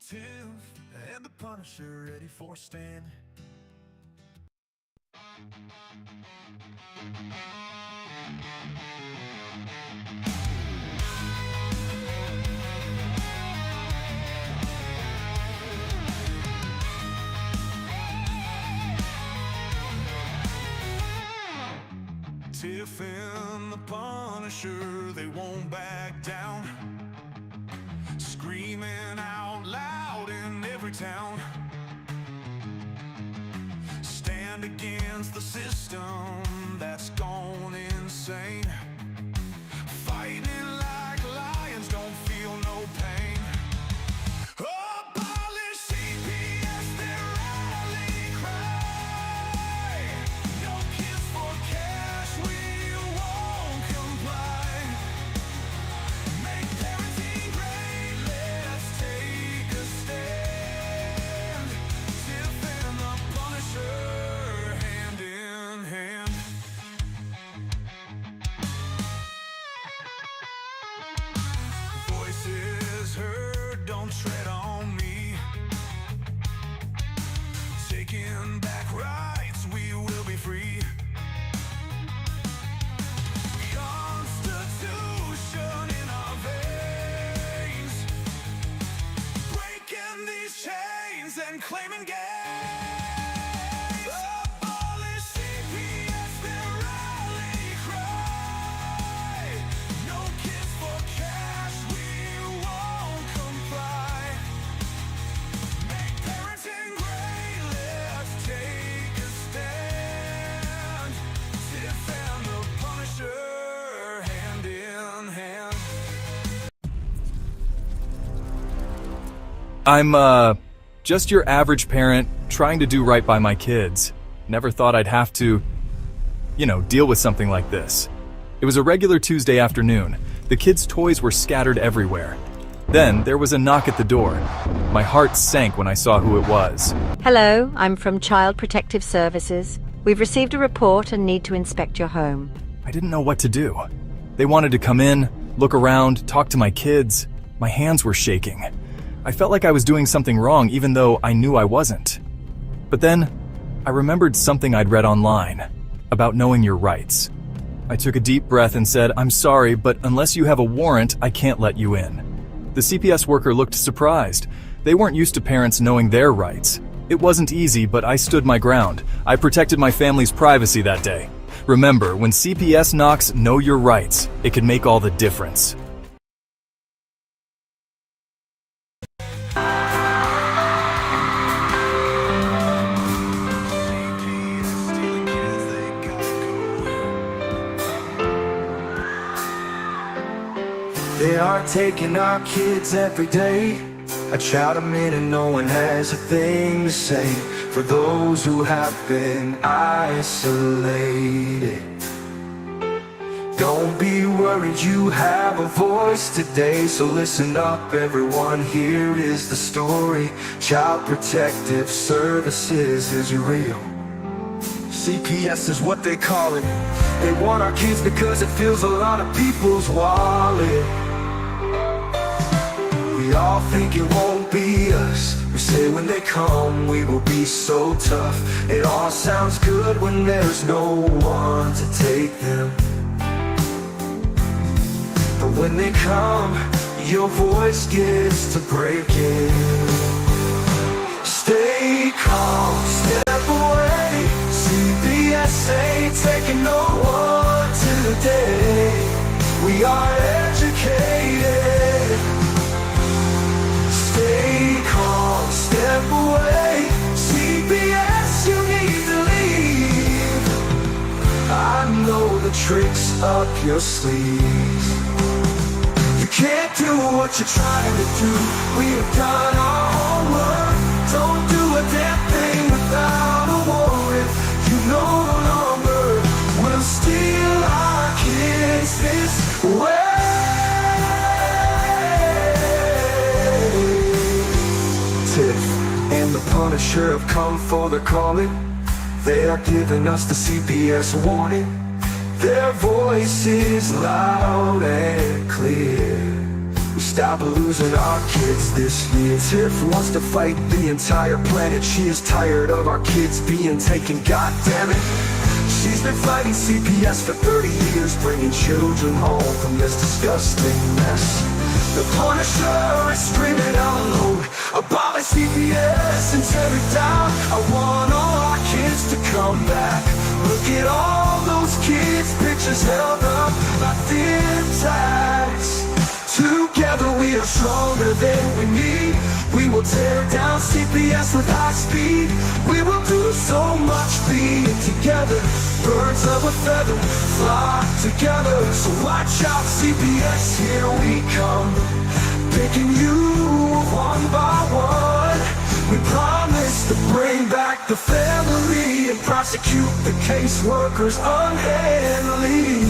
Tiff and the Punisher ready for a stand. Tiff and the Punisher, they won't back down, screaming out loud in every town. Stand against the system that's gone insane, fighting like lions, don't feel no pain. Abolish CPS, their rally cry. No kids for cash, we won't comply. Make parenting great, let's take a stand. Tiff and the Punisher, hand in hand. Voices heard, don't tread on me. Taking back rights, we will be free. Constitution in our veins, breaking these chains and claiming gains. Abolish CPS, their rally cry. No kids for cash, we won't comply. Make parenting great, let's take a stand. Tiff and the Punisher, hand in hand. I'm, just your average parent trying to do right by my kids. Never thought I'd have to, deal with something like this. It was a regular Tuesday afternoon. The kids' toys were scattered everywhere. Then there was a knock at the door. My heart sank when I saw who it was. Hello, I'm from Child Protective Services. We've received a report and need to inspect your home. I didn't know what to do. They wanted to come in, look around, talk to my kids. My hands were shaking. I felt like I was doing something wrong even though I knew I wasn't. But then, I remembered something I'd read online about knowing your rights. I took a deep breath and said, "I'm sorry, but unless you have a warrant, I can't let you in." The CPS worker looked surprised. They weren't used to parents knowing their rights. It wasn't easy, but I stood my ground. I protected my family's privacy that day. Remember, when CPS knocks, know your rights. It can make all the difference. They are taking our kids every day. I shout them in and no one has a thing to say. For those who have been isolated, don't be worried, you have a voice today. So listen up everyone, here is the story. Child Protective Services is real. CPS is what they call it. They want our kids because it fills a lot of people's wallet. We all think it won't be us. We say when they come we will be so tough. It all sounds good when there's no one to take them. But when they come, your voice gets to breaking. Stay calm, step away. CPS ain't taking no one today. We are educated. Stay calm, step away. CPS, you need to leave. I know the tricks up your sleeves. You can't do what you're trying to do. We have done our homework. Don't do a damn thing without a warrant. You no longer will steal our kids this way. Tiff and the Punisher have come for the calling. They are giving us the CPS warning. Their voice is loud and clear. We stop losing our kids this year. Tiff wants to fight the entire planet. She is tired of our kids being taken, god damn it. She's been fighting CPS for 30 years, bringing children home from this disgusting mess. The Punisher is screaming out loud, abolish CPS and tear it down. I want all our kids to come back. Look at all those kids' pictures held up by thin tags. Together we are stronger than we need. We will tear down CPS with high speed. We will do so much being together. Birds of a feather flock together. So watch out CPS, here we come. Picking you one by one. We promise to bring back the family and prosecute the caseworkers unhandily.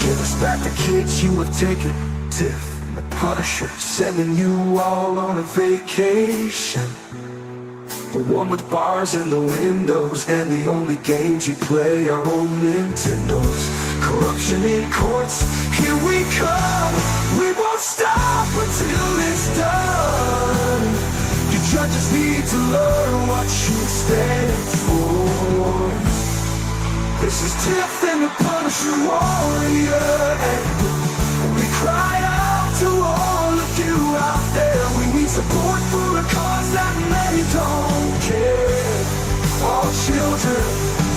Give us back the kids you have taken. Tiff and the Punisher sending you all on a vacation. The one with bars in the windows, and the only games you play are on Nintendos. Corruption in courts, here we come. We won't stop until it's done. You judges need to learn what you stand for. This is Tiff and the Punisher warrior, and we cry out to all of you out there. We need support for a cause that many don't care. All children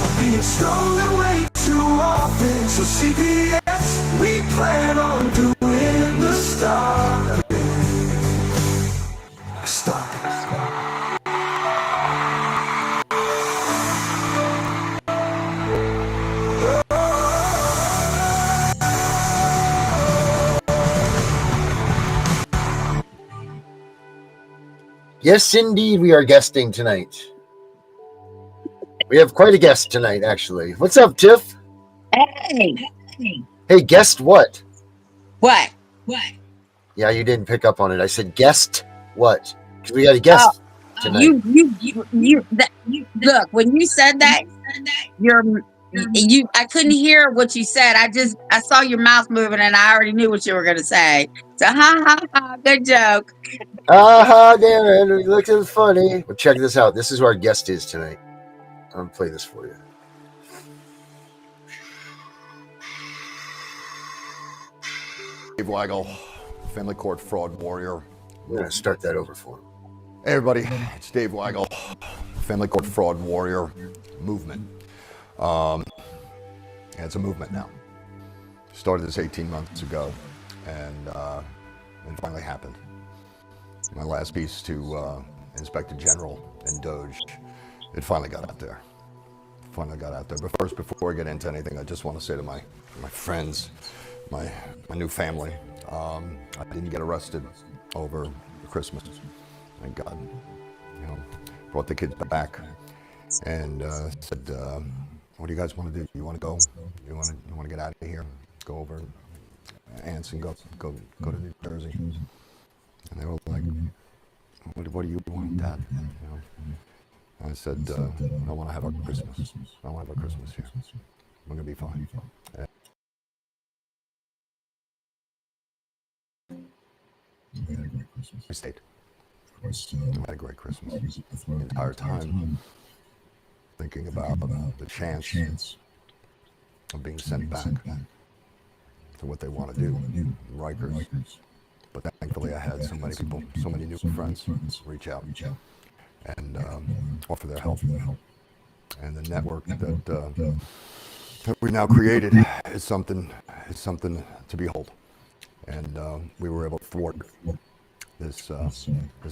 are being stolen way too often. So CPS, we plan on doing the stopping. Stopping. Yes, indeed, we are guesting tonight. We have quite a guest tonight, actually. What's up, Tiff? Hey. Hey, guest what? What? Yeah, you didn't pick up on it. I said guest what? Because we got a guest tonight. You look, when you said that, I couldn't hear what you said. I saw your mouth moving and I already knew what you were gonna say. So good joke. Damn it, it looks funny. Well, check this out. This is who our guest is tonight. I'm gonna play this for you. Dave Weigel, family court fraud warrior. We're gonna start that over for him. Hey everybody, it's Dave Weigel, family court fraud warrior movement. And it's a movement now. Started this 18 months ago, and it finally happened. My last piece to Inspector General and Doge, it finally got out there. But first, before I get into anything, I just want to say to my friends, my new family, I didn't get arrested over Christmas. Thank God. Brought the kids back and said, what do you guys want to do? You want to go? You want to get out of here? Go over Ants and go to New Jersey. And they were like, what do you want, Dad? I said, I want to have our Christmas. I want to have our Christmas here. We're going to be fine. We had a great Christmas. We stayed. Of course, We had a great Christmas. The entire time thinking about the chance of being sent back to what they want to do, Rikers. But thankfully I had so many people, so many new friends reach out and offer their help. And the network that we've now created is something to behold. And we were able to thwart this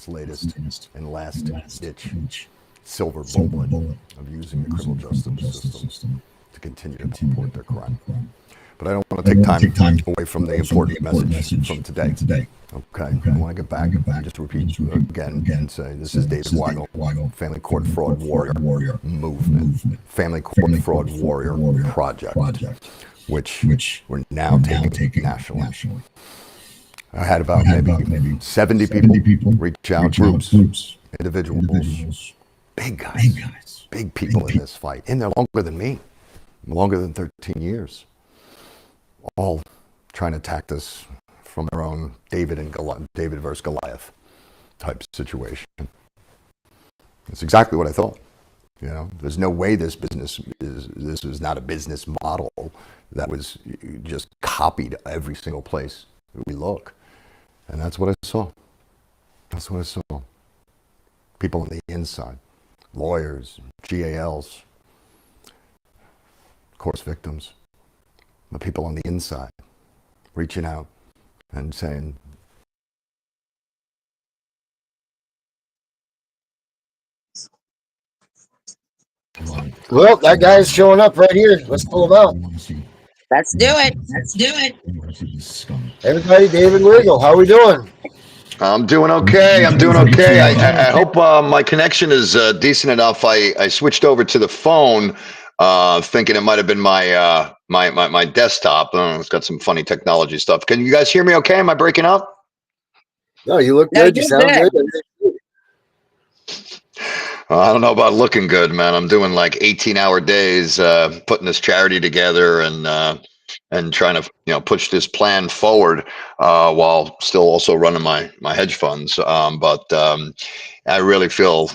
latest and last ditch silver bullet of using the criminal justice system to continue to support their crime. But I don't want to take time away from the important message from today. Okay, I want to get back and just repeat again and say this is Dave Weigel, Family Court Fraud Warrior Movement, Family Court Fraud Warrior Project, which we're now taking nationally. I had about maybe 70 people reach out, groups, individuals, big guys, big people in this fight. And they're longer than me, longer than 13 years. All trying to attack this from their own David versus Goliath type situation. It's exactly what I thought. You know, there's no way this was not a business model that was just copied every single place we look. And that's what I saw. That's what I saw. People on the inside, lawyers, GALs, of course victims, but people on the inside reaching out and saying, Well, that guy's showing up right here. Let's pull him out. Let's do it. Let's do it. Everybody, David Wiggle, how are we doing? I'm doing okay. I'm doing okay. I hope my connection is decent enough. I switched over to the phone, thinking it might have been my my desktop. It's got some funny technology stuff. Can you guys hear me? Okay? Am I breaking up? No, you look good. You sound good. I don't know about looking good, man. I'm doing like 18-hour days, putting this charity together and trying to push this plan forward while still also running my hedge funds. But I really feel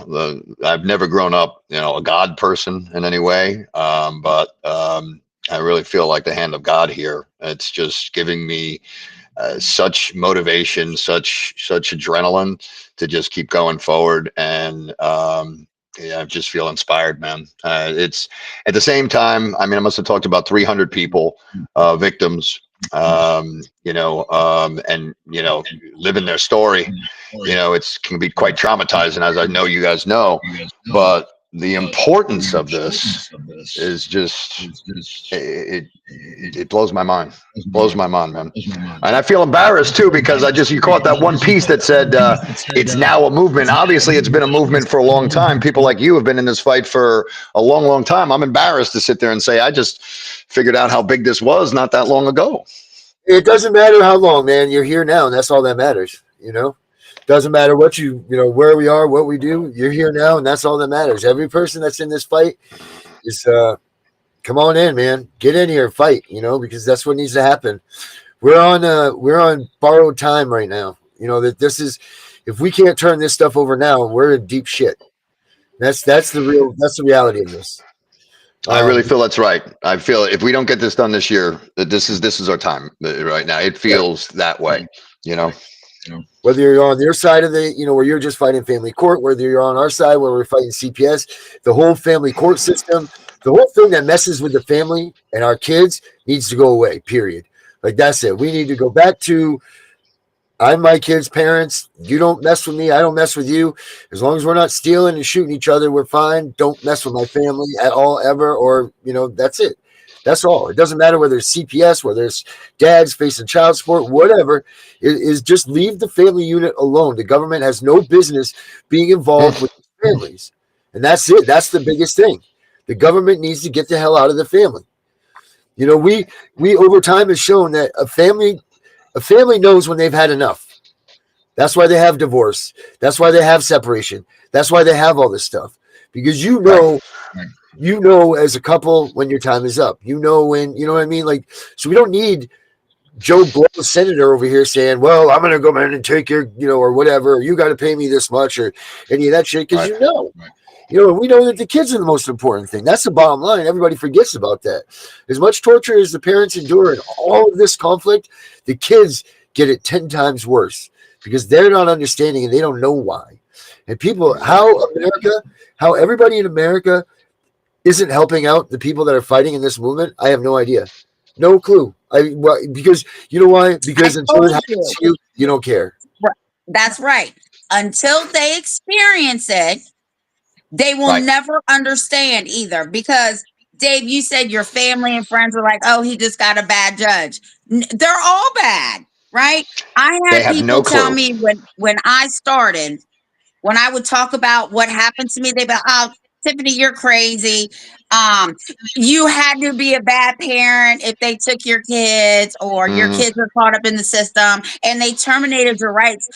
I've never grown up a God person in any way, but I really feel like the hand of God here. It's just giving me such motivation, such adrenaline to just keep going forward. And I just feel inspired, man. It's at the same time, I mean, I must have talked to about 300 people, victims, and living their story. It can be quite traumatizing, as I know you guys know, but the importance of this is just it blows my mind. Blows my mind, man. And I feel embarrassed too, because you caught that one piece that said it's now a movement. Obviously it's been a movement for a long time. People like you have been in this fight for a long time. I'm embarrassed to sit there and say I just figured out how big this was not that long ago. It doesn't matter how long, man. You're here now, and that's all that matters. Doesn't matter what where we are, what we do. You're here now, and that's all that matters. Every person that's in this fight is come on in, man. Get in here, fight. Because that's what needs to happen. We're on borrowed time right now. That this is, if we can't turn this stuff over now, we're in deep shit. That's the reality of this. I really feel that's right. I feel if we don't get this done this year, that this is our time right now. It feels that way, Whether you're on their side of the, where you're just fighting family court, whether you're on our side where we're fighting CPS, the whole family court system, the whole thing that messes with the family and our kids needs to go away, period. Like that's it. We need to go back to, I'm my kids' parents. You don't mess with me. I don't mess with you. As long as we're not stealing and shooting each other, we're fine. Don't mess with my family at all, ever. Or, that's it. That's all. It doesn't matter whether it's CPS, whether it's dads facing child support, whatever. It is just leave the family unit alone. The government has no business being involved with families. And that's it. That's the biggest thing. The government needs to get the hell out of the family. We over time has shown that a family knows when they've had enough. That's why they have divorce. That's why they have separation. That's why they have all this stuff. Because as a couple when your time is up. When, what I mean? Like, so we don't need Joe Blow, senator over here saying, well, I'm going to go in and take your, or whatever, or you got to pay me this much or any of that shit. Because we know that the kids are the most important thing. That's the bottom line. Everybody forgets about that. As much torture as the parents endure in all of this conflict, the kids get it 10 times worse because they're not understanding and they don't know why. And how everybody in America isn't helping out the people that are fighting in this movement, I have no idea. No clue. Because you know why? Because until it happens to you, you don't care. That's right. Until they experience it, they will never understand either. Because Dave, you said your family and friends were like, "Oh, he just got a bad judge." They're all bad, right? I had people tell me when I started, when I would talk about what happened to me, they'd be like, "Oh, Tiffany, you're crazy. You had to be a bad parent if they took your kids or your kids were caught up in the system and they terminated your rights.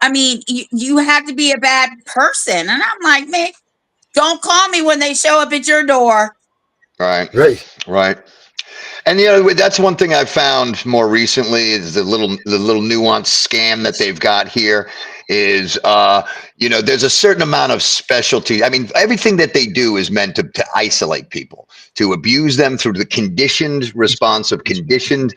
I mean, you had to be a bad person." And I'm like, man, don't call me when they show up at your door. Right. And that's one thing I've found more recently is the little nuanced scam that they've got here is there's a certain amount of specialty. I mean, everything that they do is meant to isolate people, to abuse them through the conditioned response of conditioned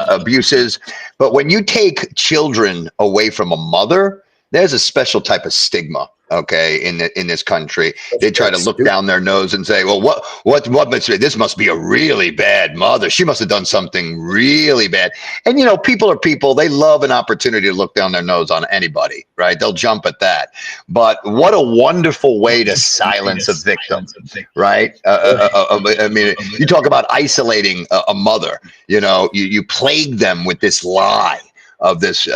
abuses. But when you take children away from a mother, there's a special type of stigma. Okay, in this country, they try to look down their nose and say, "Well, what must be, this must be a really bad mother. She must have done something really bad." And people are people. They love an opportunity to look down their nose on anybody, right? They'll jump at that. But what a wonderful way to silence a victim, right? I mean, you talk about isolating a mother. You plague them with this lie of this,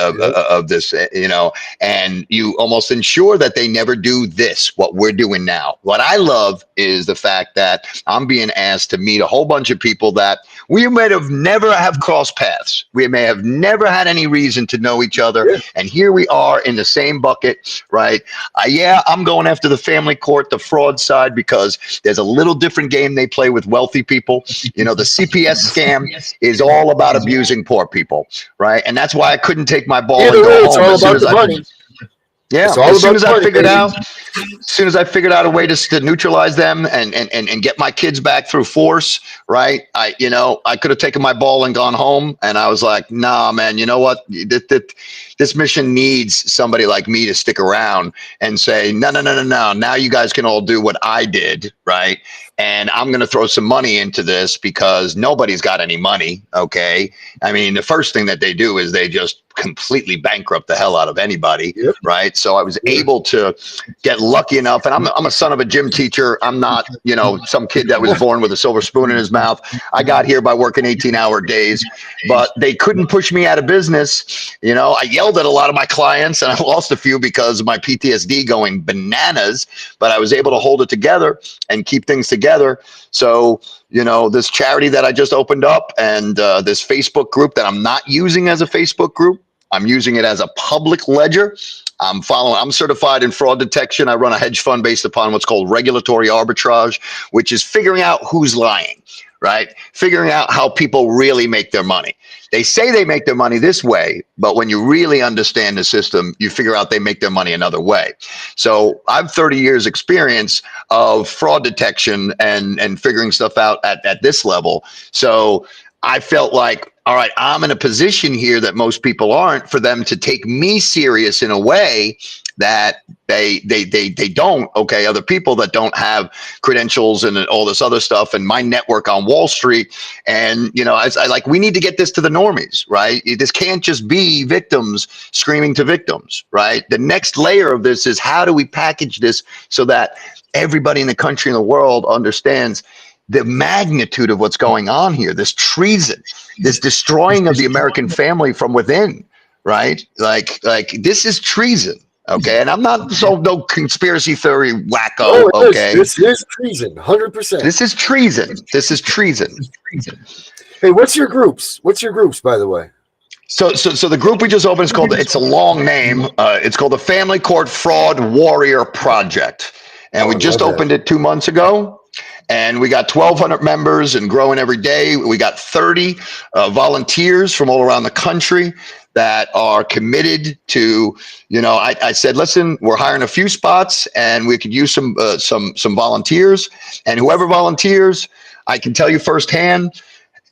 and you almost ensure that they never do what we're doing now. What I love is the fact that I'm being asked to meet a whole bunch of people that we may have never have crossed paths. We may have never had any reason to know each other. Yeah. And here we are in the same bucket, right? I'm going after the family court, the fraud side, because there's a little different game they play with wealthy people. The CPS scam is all about abusing poor people, right? And that's why I couldn't take my ball and go home as soon as as soon as I figured out a way to neutralize them and get my kids back through force, right? I could have taken my ball and gone home, and I was like, nah, man, you know what? This mission needs somebody like me to stick around and say, no. Now you guys can all do what I did, right? And I'm going to throw some money into this because nobody's got any money. Okay. I mean, the first thing that they do is they just completely bankrupt the hell out of anybody. Yep. Right. So I was able to get lucky enough, and I'm a son of a gym teacher. I'm not, some kid that was born with a silver spoon in his mouth. I got here by working 18-hour days, but they couldn't push me out of business. I yelled at a lot of my clients, and I lost a few because of my PTSD going bananas, but I was able to hold it together and keep things together. So, this charity that I just opened up and this Facebook group that I'm not using as a Facebook group, I'm using it as a public ledger. I'm certified in fraud detection. I run a hedge fund based upon what's called regulatory arbitrage, which is figuring out who's lying, right? Figuring out how people really make their money. They say they make their money this way, but when you really understand the system, you figure out they make their money another way. So I've 30 years experience of fraud detection and figuring stuff out at this level. So I felt like, all right, I'm in a position here that most people aren't, for them to take me serious in a way that they don't. Okay, other people that don't have credentials and all this other stuff, and my network on Wall Street, and we need to get this to the normies, right? This can't just be victims screaming to victims, right? The next layer of this is, how do we package this so that everybody in the country and the world understands the magnitude of what's going on here, this treason, this destroying of the American family from within, right? Like this is treason. Okay, and I'm not no conspiracy theory wacko. Okay, this is treason, 100%. This is treason. This is treason. Hey, what's your groups? By the way? So the group we just opened is called. It's a long name. It's called the Family Court Fraud Warrior Project, and we just opened it 2 months ago. And we got 1,200 members and growing every day. We got 30 volunteers from all around the country that are committed to, I said, listen, we're hiring a few spots and we could use some volunteers. And whoever volunteers, I can tell you firsthand,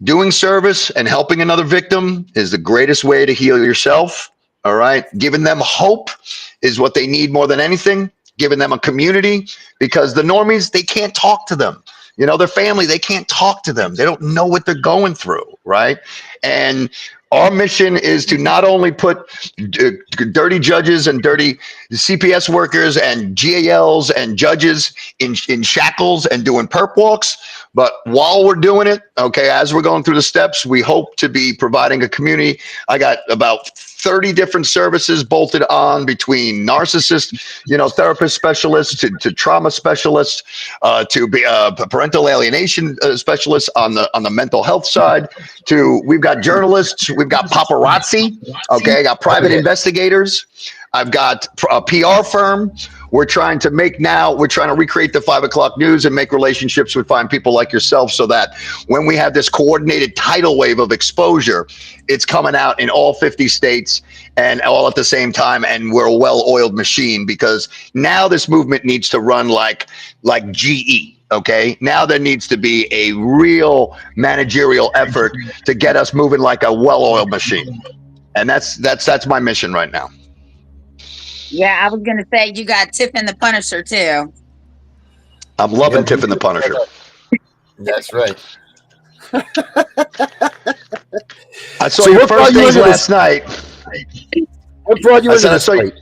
doing service and helping another victim is the greatest way to heal yourself. All right. Giving them hope is what they need more than anything. Giving them a community, because the normies, they can't talk to them. Their family, they can't talk to them. They don't know what they're going through, right? And our mission is to not only put dirty judges and dirty CPS workers and GALs and judges in shackles and doing perp walks, but while we're doing it, okay, as we're going through the steps, we hope to be providing a community. I got about 30 different services bolted on, between narcissist, therapist specialists to trauma specialists, to be parental alienation specialists on the mental health side. We've got journalists, we've got paparazzi. Okay, I got private investigators. I've got a PR firm. we're trying to recreate the 5 o'clock news and make relationships with fine people like yourself, so that when we have this coordinated tidal wave of exposure, it's coming out in all 50 states and all at the same time, and we're a well-oiled machine, because now this movement needs to run like GE. Okay, now there needs to be a real managerial effort to get us moving like a well-oiled machine, and that's my mission right now. Yeah, I was gonna say you got Tiff and the Punisher too. I'm loving Tiff and the Punisher. That's right. I saw your first days last night. What brought you into this fight?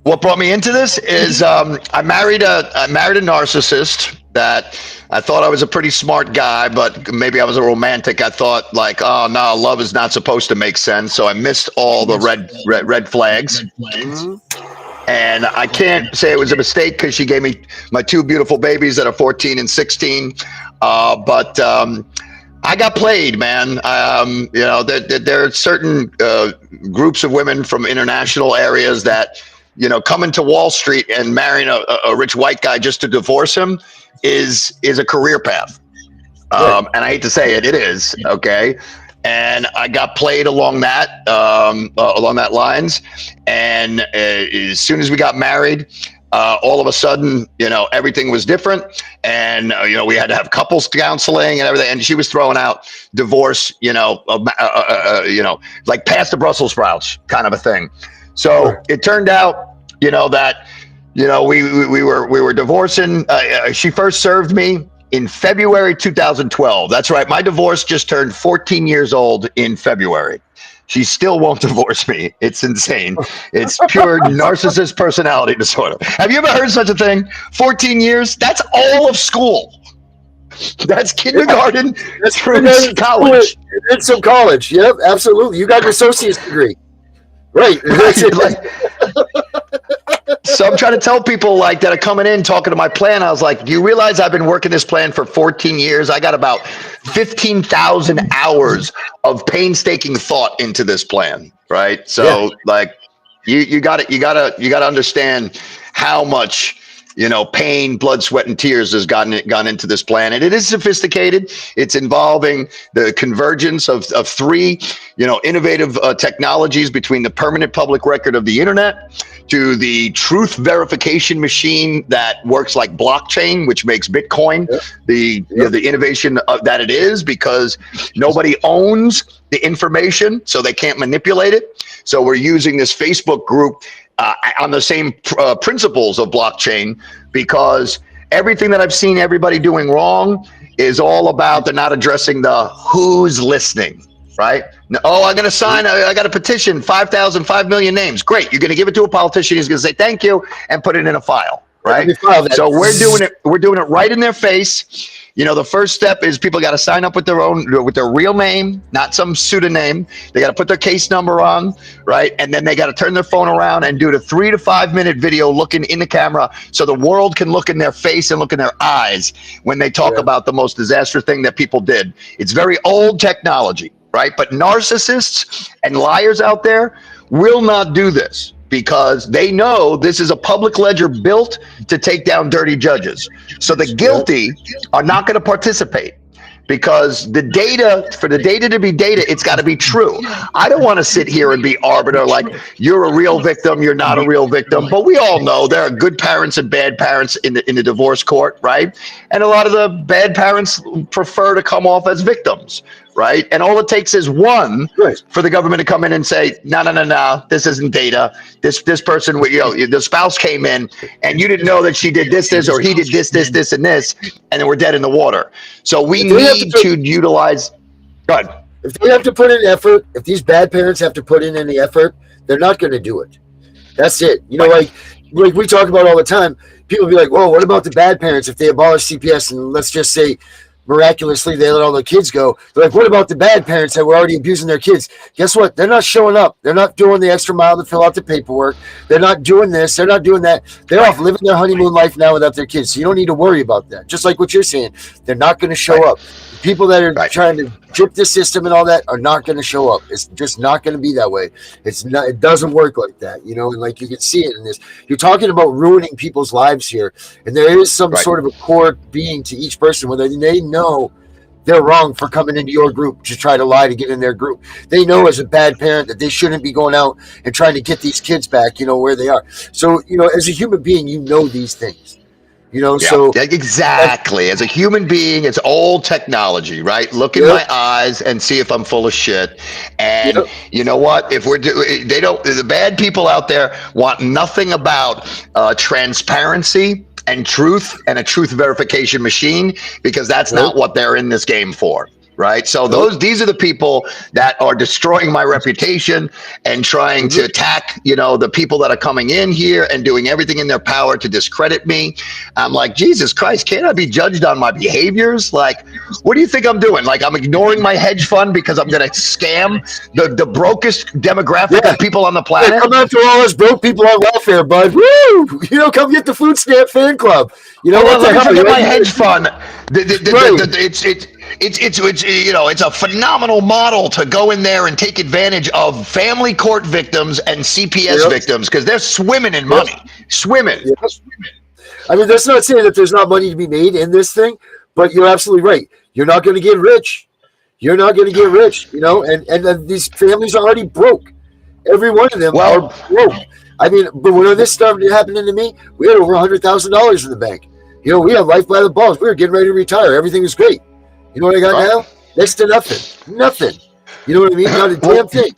What brought me into this is I married a narcissist that I thought I was a pretty smart guy, but maybe I was a romantic. I thought like, oh no, love is not supposed to make sense. So I missed all the red flags. And I can't say it was a mistake, because she gave me my 2 beautiful babies that are 14 and 16. But I got played, man. There are certain groups of women from international areas that, coming to Wall Street and marrying a rich white guy just to divorce him is a career path. And I hate to say it, it is. Okay. And I got played along that lines. And as soon as we got married, all of a sudden, everything was different. And, we had to have couples counseling and everything. And she was throwing out divorce, like past the Brussels sprouts kind of a thing. So it turned out, that, we were divorcing. She first served me in February 2012. That's right. My divorce just turned 14 years old in February. She still won't divorce me. It's insane. It's pure narcissist personality disorder. Have you ever heard such a thing? 14 years? That's all of school. That's kindergarten. That's from college. It's some college. Yep, absolutely. You got your associate's degree. Right. So I'm trying to tell people like that are coming in talking to my plan. I was like, do you realize I've been working this plan for 14 years? I got about 15,000 hours of painstaking thought into this plan. Right. So like you got to understand how much, pain, blood, sweat, and tears has gone into this plan. And it is sophisticated. It's involving the convergence of 3, innovative technologies, between the permanent public record of the internet to the truth verification machine that works like blockchain, which makes Bitcoin the innovation that it is, because nobody owns the information, so they can't manipulate it. So we're using this Facebook group on the same principles of blockchain, because everything that I've seen everybody doing wrong is all about, they're not addressing the who's listening, right? Oh, I'm going to sign, I got a petition, 5 million names. Great. You're going to give it to a politician. He's going to say, thank you, and put it in a file, right? So we're doing it right in their face. The first step is people got to sign up with their real name, not some pseudonym. They got to put their case number on, right? And then they got to turn their phone around and do the 3 to 5 minute video looking in the camera, so the world can look in their face and look in their eyes when they talk about the most disastrous thing that people did. It's very old technology, right? But narcissists and liars out there will not do this, because they know this is a public ledger built to take down dirty judges. So the guilty are not going to participate, because the data, for the data to be data, it's got to be true. I don't want to sit here and be arbiter, like you're a real victim, you're not a real victim. But we all know there are good parents and bad parents in the divorce court, right? And a lot of the bad parents prefer to come off as victims, right? And all it takes is one for the government to come in and say, no, this isn't data. This person, the spouse came in and you didn't know that she did this, or he did this, and this, and then we're dead in the water. So we need to utilize. Go ahead. If they have to put in effort, if these bad parents have to put in any effort, they're not going to do it. That's it. Like we talk about all the time. People be like, "Whoa, what about the bad parents if they abolish CPS and let's just say miraculously they let all the kids go?" They're like, "What about the bad parents that were already abusing their kids?" Guess what? They're not showing up. They're not doing the extra mile to fill out the paperwork. They're not doing this. They're not doing that. They're off living their honeymoon life now without their kids. So you don't need to worry about that. Just like what you're saying, they're not going to show up. People that are Right. trying to trip the system and all that are not going to show up. It's just not going to be that way. It's not. It doesn't work like that, you know. And like you can see it in this. You're talking about ruining people's lives here, and there is some Right. sort of a core being to each person where they know they're wrong for coming into your group to try to lie to get in their group. They know as a bad parent that they shouldn't be going out and trying to get these kids back, you know, where they are. So, you know, as a human being, you know these things, you know, Yeah, so exactly. As a human being, it's old technology, right? Look in Yep. my eyes and see if I'm full of shit. And Yep. you know what? If we're they don't, the bad people out there want nothing about transparency and truth and a truth verification machine, because that's not what they're in this game for. Right. So these are the people that are destroying my reputation and trying to attack, you know, the people that are coming in here and doing everything in their power to discredit me. I'm like, Jesus Christ, can't I be judged on my behaviors? Like, what do you think I'm doing? Like, I'm ignoring my hedge fund because I'm going to scam the brokest demographic of people on the planet? Yeah, come after all us broke people on welfare, bud. Woo! You know, come get the food stamp fan club. You know what the hell? Forget my Right? hedge fund. It's you know, it's a phenomenal model to go in there and take advantage of family court victims and CPS victims, because they're swimming in money, swimming. Yep. I mean, that's not saying that there's not money to be made in this thing, but you're absolutely right. You're not going to get rich. You're not going to get rich, you know, and these families are already broke. Every one of them are broke. I mean, but when this started happening to me, we had over $100,000 in the bank. You know, we had life by the balls. We were getting ready to retire. Everything was great. You know what I got now? Next to nothing. Nothing. You know what I mean? Not a damn thing.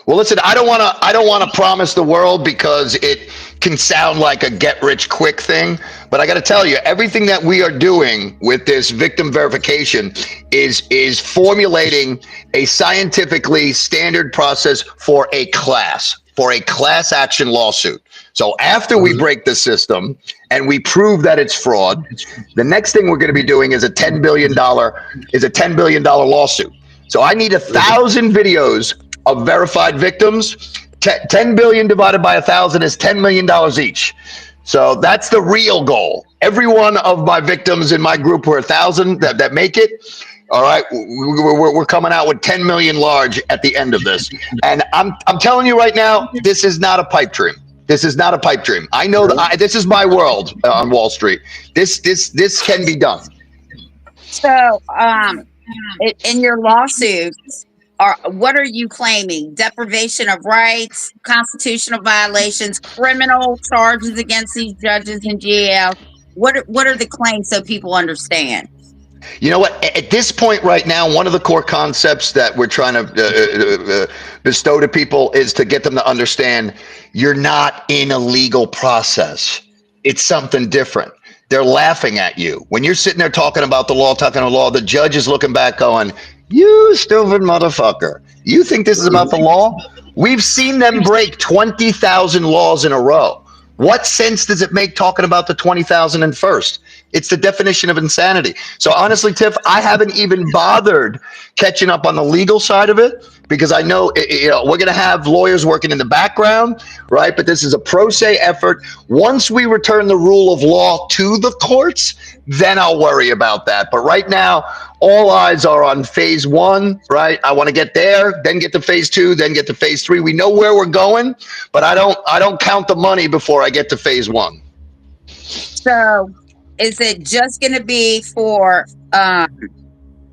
Well, listen, I don't want to promise the world, because it can sound like a get rich quick thing. But I got to tell you, everything that we are doing with this victim verification is formulating a scientifically standard process for a class action lawsuit. So after we break the system and we prove that it's fraud, the next thing we're going to be doing is a $10 billion lawsuit. So I need 1,000 videos of verified victims. 10 billion divided by 1,000 is $10 million each. So that's the real goal. Every one of my victims in my group who are 1,000 that make it, all right, we're coming out with 10 million large at the end of this. And I'm telling you right now, this is not a pipe dream. This is not a pipe dream. I know that this is my world on Wall Street. This can be done. So, in your lawsuits, what are you claiming? Deprivation of rights, constitutional violations, criminal charges against these judges in jail. What are the claims so people understand? You know what? At this point right now, one of the core concepts that we're trying to bestow to people is to get them to understand you're not in a legal process. It's something different. They're laughing at you. When you're sitting there talking about the law, the judge is looking back going, you stupid motherfucker. You think this is about the law? We've seen them break 20,000 laws in a row. What sense does it make talking about the 20,001st? It's the definition of insanity. So honestly, Tiff, I haven't even bothered catching up on the legal side of it, because I know, you know, we're going to have lawyers working in the background, right? But this is a pro se effort. Once we return the rule of law to the courts, then I'll worry about that. But right now, all eyes are on phase 1, right? I want to get there, then get to phase 2, then get to phase 3. We know where we're going, but I don't count the money before I get to phase 1. So, is it just going to be for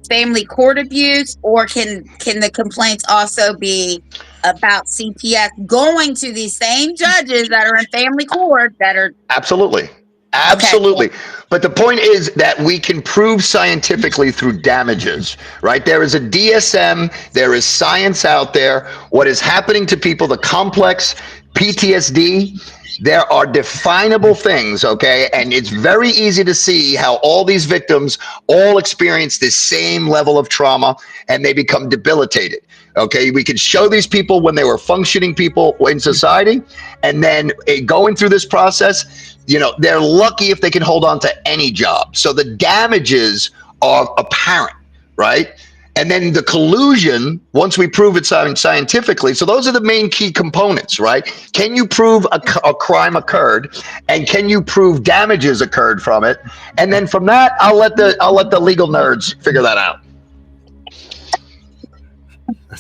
family court abuse, or can the complaints also be about CPS going to these same judges that are in family court that are Absolutely. Okay. But the point is that we can prove scientifically through damages, right? There is a DSM, there is science out there. What is happening to people, the complex PTSD, there are definable things, okay? And it's very easy to see how all these victims all experience this same level of trauma and they become debilitated. Okay, we could show these people when they were functioning people in society, and then going through this process, you know, they're lucky if they can hold on to any job. So the damages are apparent, right? and then the collusion, once we prove it scientifically. So those are the main key components, right? Can you prove a crime occurred, and can you prove damages occurred from it? And then from that, I'll let the legal nerds figure that out.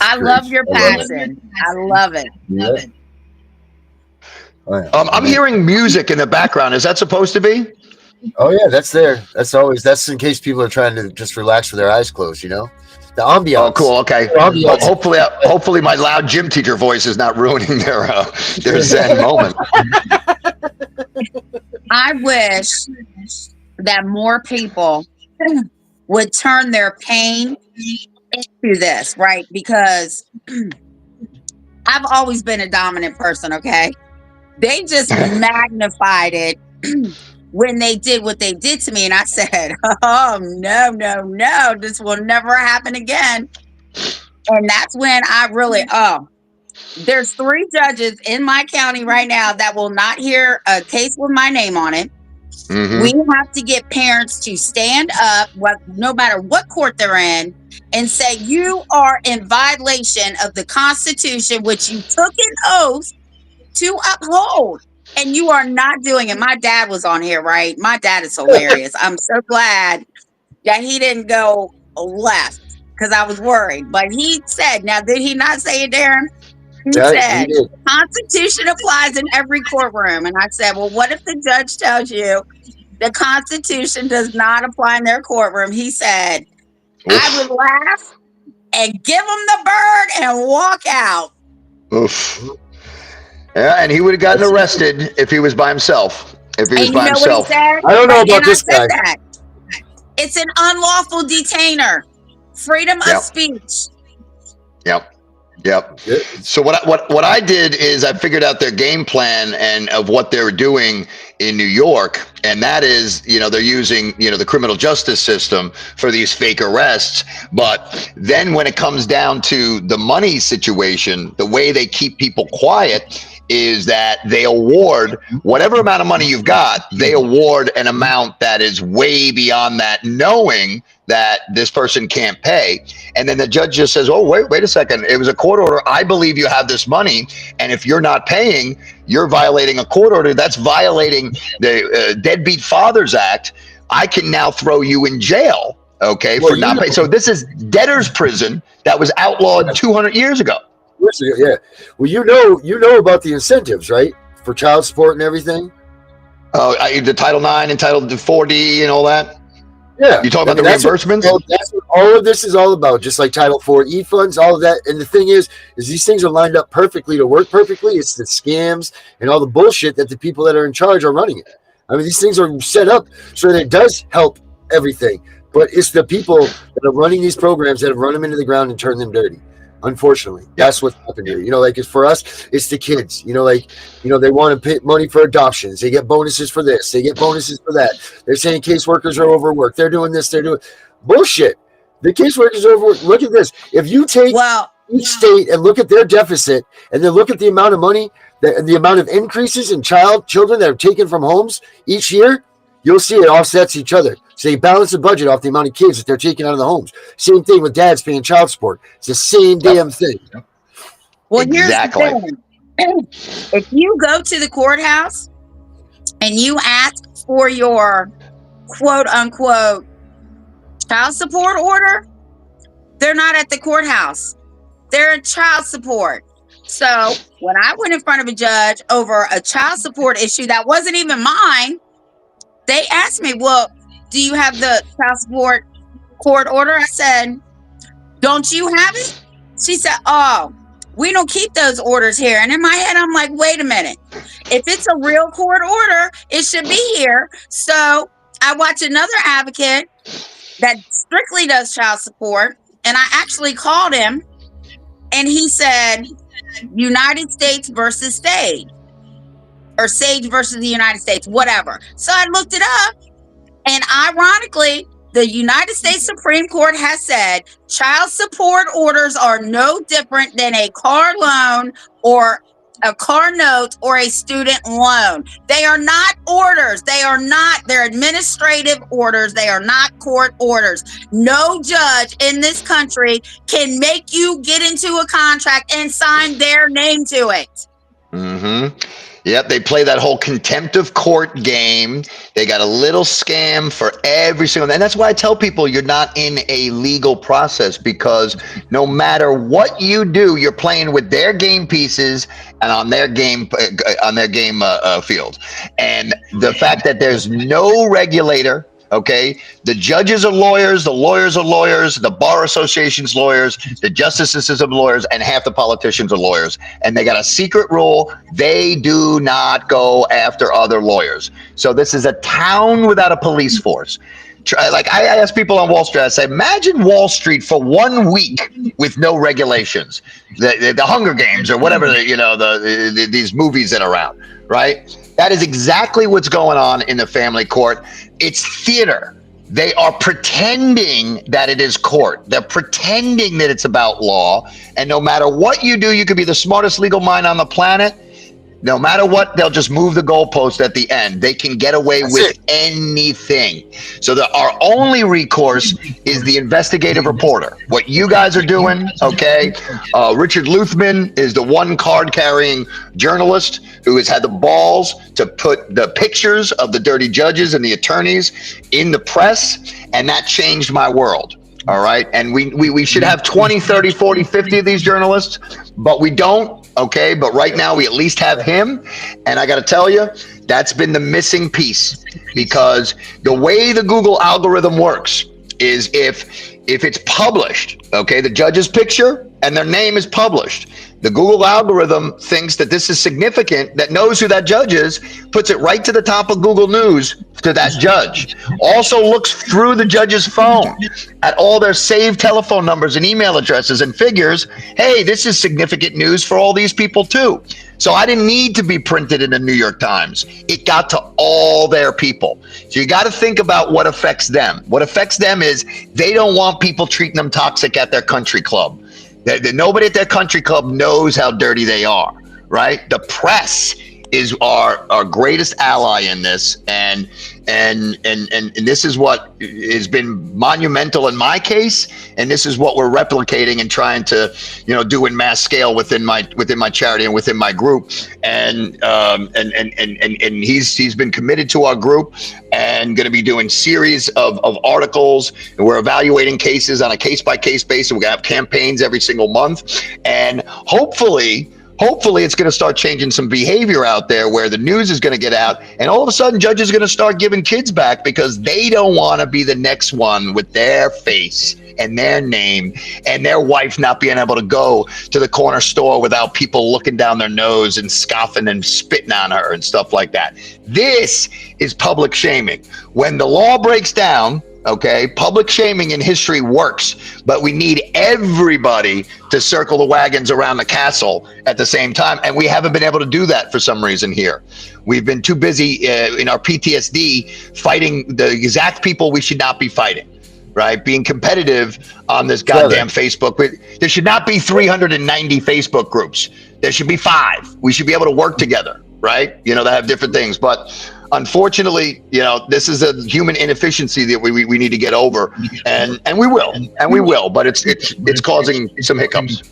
I love your passion. I love it. Love it. I'm hearing music in the background. Is that supposed to be? Oh yeah, that's there. That's in case people are trying to just relax with their eyes closed, you know? The ambiance. Oh, cool. Okay. Well, Hopefully my loud gym teacher voice is not ruining their Zen moment. I wish that more people would turn their pain into this, right? Because I've always been a dominant person, okay? They just magnified it when they did what they did to me. And I said, oh, no, this will never happen again. And that's when I really, there's 3 judges in my county right now that will not hear a case with my name on it. Mm-hmm. We have to get parents to stand up, no matter what court they're in, and say, you are in violation of the Constitution, which you took an oath to uphold, and you are not doing it. My dad was on here, right? My dad is hilarious. I'm so glad that he didn't go left because I was worried. But he said, now did he not say it, Darren? He said, Constitution applies in every courtroom. And I said, well, what if the judge tells you the Constitution does not apply in their courtroom? He said, I would laugh and give him the bird and walk out. Oof. Yeah, and he would have gotten arrested if he was by himself. If he was by himself. I don't know about this guy. That. It's an unlawful detainer. Freedom of speech. Yep. So what I did is I figured out their game plan and of what they were doing in New York, and that is, they're using, the criminal justice system for these fake arrests. But then when it comes down to the money situation, the way they keep people quiet is that they award whatever amount of money you've got, they award an amount that is way beyond that, knowing that this person can't pay. And then the judge just says, oh, wait a second. It was a court order. I believe you have this money. And if you're not paying, you're violating a court order. That's violating the Deadbeat Fathers Act. I can now throw you in jail, okay, for not paying. So this is debtor's prison that was outlawed 200 years ago. Yeah. Well, you know about the incentives, right? For child support and everything. Oh, the Title IX and Title 4D and all that. Yeah. You talk about the reimbursements? That's what all of this is all about. Just like Title 4E funds, all of that. And the thing is these things are lined up perfectly to work perfectly. It's the scams and all the bullshit that the people that are in charge are running it. I mean, these things are set up so that it does help everything. But it's the people that are running these programs that have run them into the ground and turned them dirty. Unfortunately, that's what's happened here. It's for us, it's the kids. They want to pay money for adoptions. They get bonuses for this. They get bonuses for that. They're saying caseworkers are overworked. They're doing this. They're doing bullshit. The caseworkers are overworked. Look at this. If you take each state and look at their deficit, and then look at the amount of money and the amount of increases in children that are taken from homes each year, you'll see it offsets each other. So they balance the budget off the amount of kids that they're taking out of the homes. Same thing with dads paying child support. It's the same damn thing. Well, exactly. Here's the thing. If you go to the courthouse and you ask for your quote unquote child support order, they're not at the courthouse. They're in child support. So when I went in front of a judge over a child support issue that wasn't even mine, they asked me, well, do you have the child support court order? I said, don't you have it? She said, oh, we don't keep those orders here. And in my head, I'm like, wait a minute. If it's a real court order, it should be here. So I watch another advocate that strictly does child support. And I actually called him and he said, United States versus Sage, or Sage versus the United States, whatever. So I looked it up. And ironically, the United States Supreme Court has said child support orders are no different than a car loan or a car note or a student loan. They are not orders. They're administrative orders. They are not court orders. No judge in this country can make you get into a contract and sign their name to it. Mm-hmm. Yep, they play that whole contempt of court game. They got a little scam for every single, and that's why I tell people you're not in a legal process, because no matter what you do, you're playing with their game pieces and on their game field. And the fact that there's no regulator. Okay, the judges are lawyers, the lawyers are lawyers, the bar association's lawyers, the justice system lawyers, and half the politicians are lawyers. And they got a secret rule: they do not go after other lawyers. So this is a town without a police force. Like I ask people on Wall Street, I say, imagine Wall Street for 1 week with no regulations, the Hunger Games or whatever, these movies that are out, right? That is exactly what's going on in the family court. It's theater. They are pretending that it is court. They're pretending that it's about law. And no matter what you do, you could be the smartest legal mind on the planet. No matter what, they'll just move the goalpost at the end. They can get away with anything. So our only recourse is the investigative reporter. What you guys are doing, okay? Richard Luthman is the one card-carrying journalist who has had the balls to put the pictures of the dirty judges and the attorneys in the press, and that changed my world. All right. And we should have 20, 30, 40, 50 of these journalists, but we don't. Okay. But right now we at least have him. And I got to tell you, that's been the missing piece, because the way the Google algorithm works is if it's published, okay, the judge's picture and their name is published, the Google algorithm thinks that this is significant, that knows who that judge is, puts it right to the top of Google News to that judge. Also looks through the judge's phone at all their saved telephone numbers and email addresses and figures, hey, this is significant news for all these people too. So I didn't need to be printed in the New York Times. It got to all their people. So you got to think about what affects them. What affects them is they don't want people treating them toxic at their country club. Nobody at their country club knows how dirty they are, right? The press is our greatest ally in this, and this is what has been monumental in my case, and this is what we're replicating and trying to do in mass scale within my charity and within my group, and he's been committed to our group and going to be doing series of articles, and we're evaluating cases on a case-by-case basis. We're going to have campaigns every single month, and hopefully it's going to start changing some behavior out there where the news is going to get out, and all of a sudden judges are going to start giving kids back because they don't want to be the next one with their face and their name and their wife not being able to go to the corner store without people looking down their nose and scoffing and spitting on her and stuff like that. This is public shaming. When the law breaks down, okay, public shaming in history works, but we need everybody to circle the wagons around the castle at the same time, and we haven't been able to do that for some reason here. We've been too busy in our PTSD fighting the exact people we should not be fighting, right? Being competitive on this goddamn Facebook. There should not be 390 Facebook groups. There should be 5. We should be able to work together, right? That have different things, but unfortunately, this is a human inefficiency that we need to get over, and we will, but it's causing some hiccups.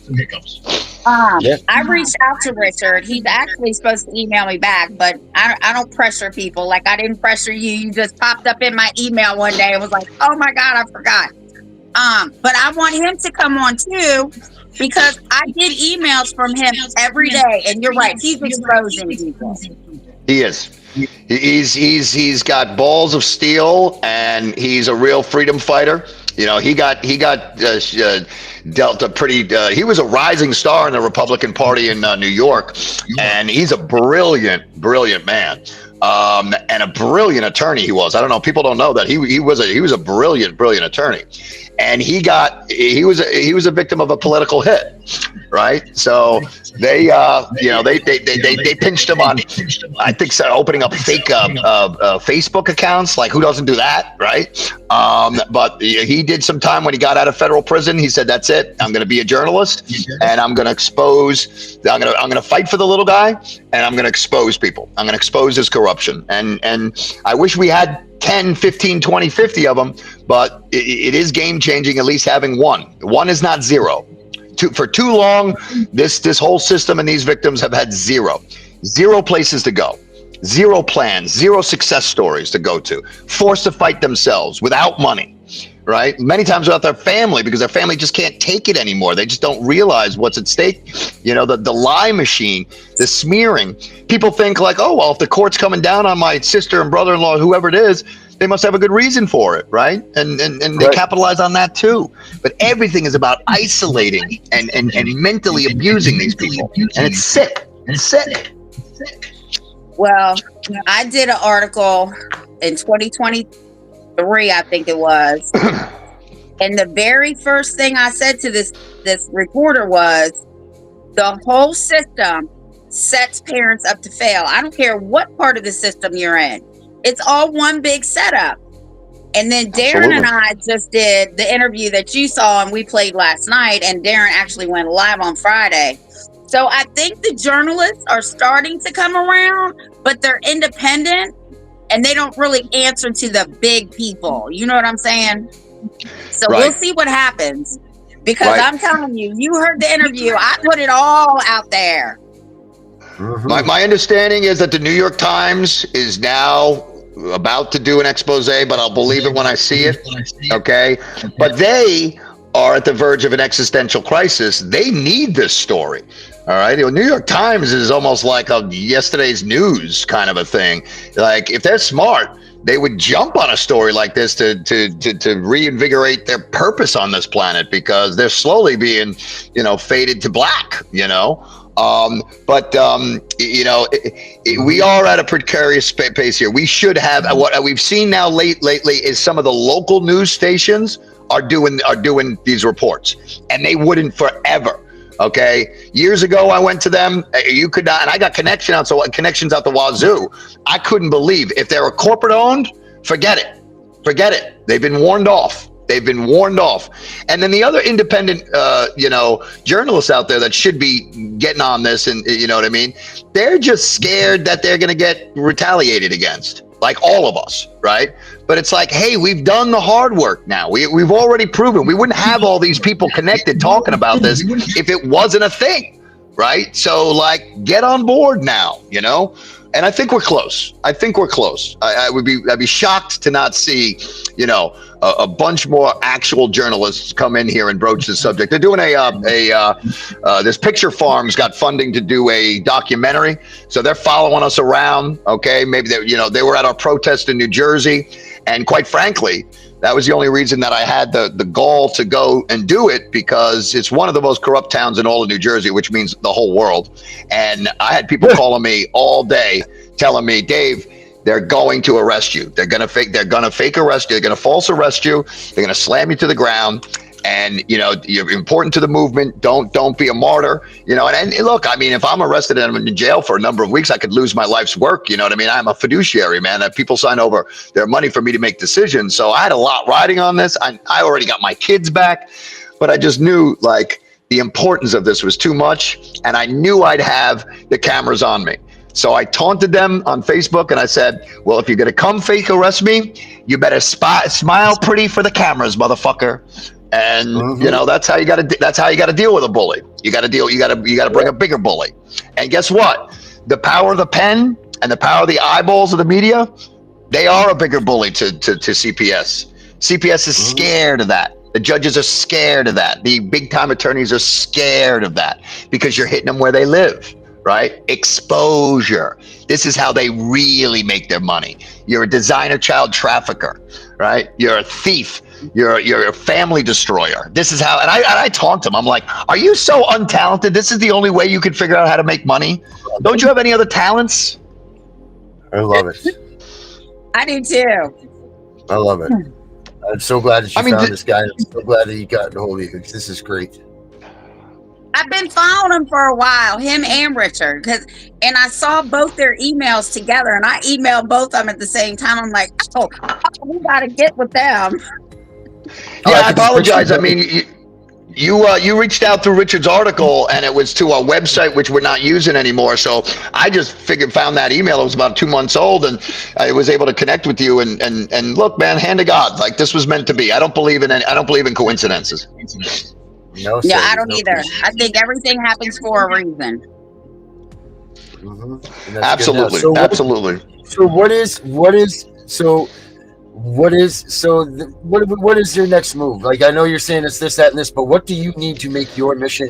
I reached out to Richard. He's actually supposed to email me back, but I don't pressure people. Like, I didn't pressure you. You just popped up in my email one day and was like, oh my God, I forgot. But I want him to come on too, because I get emails from him every day, and you're right, he's exposing people. He is. He's got balls of steel, and he's a real freedom fighter. He got dealt a pretty. He was a rising star in the Republican Party in New York, and he's a brilliant man, and a brilliant attorney. He was. I don't know. People don't know that he was a brilliant attorney, and he was a victim of a political hit. right? So they, they pinched him on, I think, so opening up fake Facebook accounts. Like, who doesn't do that, right? But he did some time when he got out of federal prison. He said, "That's it. I'm going to be a journalist, and I'm going to expose. I'm going to fight for the little guy, and I'm going to expose people. I'm going to expose his corruption." And I wish we had 10, 15, 20, 50 of them, but it is game changing. At least having one. One is not zero. For too long, this whole system and these victims have had zero places to go, zero plans, zero success stories to go to, forced to fight themselves without money, right? Many times without their family, because their family just can't take it anymore. They just don't realize what's at stake. You know, the lie machine, the smearing. People think like, oh, well, if the court's coming down on my sister and brother-in-law, whoever it is, they must have a good reason for it, right? And they capitalize on that too. But everything is about isolating and mentally abusing these people. And it's sick. It's sick. Well, I did an article in 2023, I think it was. And the very first thing I said to this reporter was, the whole system sets parents up to fail. I don't care what part of the system you're in. It's all one big setup. And then Darren and I just did the interview that you saw and we played last night, and Darren actually went live on Friday. So I think the journalists are starting to come around, but they're independent and they don't really answer to the big people. You know what I'm saying? So we'll see what happens, because I'm telling you, you heard the interview. I put it all out there. My understanding is that the New York Times is now about to do an expose, but I'll believe it when I see it. Okay. But they are at the verge of an existential crisis. They need this story. All right. The New York Times is almost like a yesterday's news kind of a thing. Like, if they're smart, they would jump on a story like this to reinvigorate their purpose on this planet, because they're slowly being, faded to black, we are at a precarious pace here. We should have, what we've seen now lately is some of the local news stations are doing these reports, and they wouldn't forever. Okay. Years ago, I went to them. You could not, and I got connections out the wazoo. I couldn't believe, if they were corporate owned, forget it. They've been warned off. And then the other independent, journalists out there that should be getting on this, and you know what I mean? They're just scared that they're going to get retaliated against, like all of us, right? But it's like, hey, we've done the hard work now. We've already proven. We wouldn't have all these people connected talking about this if it wasn't a thing, right? So, like, get on board now, And I think we're close. I'd be shocked to not see, a bunch more actual journalists come in here and broach this subject. They're doing this Picture Farms got funding to do a documentary, so they're following us around. Okay, maybe they were at our protest in New Jersey, and quite frankly, that was the only reason that I had the gall to go and do it, because it's one of the most corrupt towns in all of New Jersey, which means the whole world. And I had people calling me all day telling me, Dave, they're going to arrest you. They're going to fake arrest you. They're going to false arrest you. They're going to slam you to the ground. And, you're important to the movement. Don't be a martyr, and look, I mean, if I'm arrested and I'm in jail for a number of weeks, I could lose my life's work. You know what I mean? I'm a fiduciary, man. People sign over their money for me to make decisions. So I had a lot riding on this. I already got my kids back, but I just knew, like, the importance of this was too much. And I knew I'd have the cameras on me. So I taunted them on Facebook and I said, well, if you're going to come fake arrest me, you better smile pretty for the cameras, motherfucker. And that's how you got to deal with a bully. You got to bring a bigger bully. And guess what? The power of the pen and the power of the eyeballs of the media, they are a bigger bully to CPS. CPS is scared of that. The judges are scared of that. The big time attorneys are scared of that, because you're hitting them where they live. Right? Exposure. This is how they really make their money. You're a designer child trafficker, right? You're a thief. You're a family destroyer. This is how, and I taunt them. I'm like, are you so untalented? This is the only way you can figure out how to make money? Don't you have any other talents? I love it. I do too. I love it. I'm so glad that you found this guy. I'm so glad that he got a hold of you, because this is great. I've been following him for a while, him and Richard, and I saw both their emails together, and I emailed both of them at the same time. I'm like, oh, we got to get with them. Yeah, I apologize. I mean, you reached out through Richard's article, and it was to a website which we're not using anymore. So I just found that email. It was about 2 months old, and I was able to connect with you. And look, man, hand to God, like this was meant to be. I don't believe in coincidences. No, yeah, I don't either. I think everything happens for a reason. Mm-hmm. Absolutely, absolutely. So what is your next move? Like, I know you're saying it's this, that, and this, but what do you need to make your mission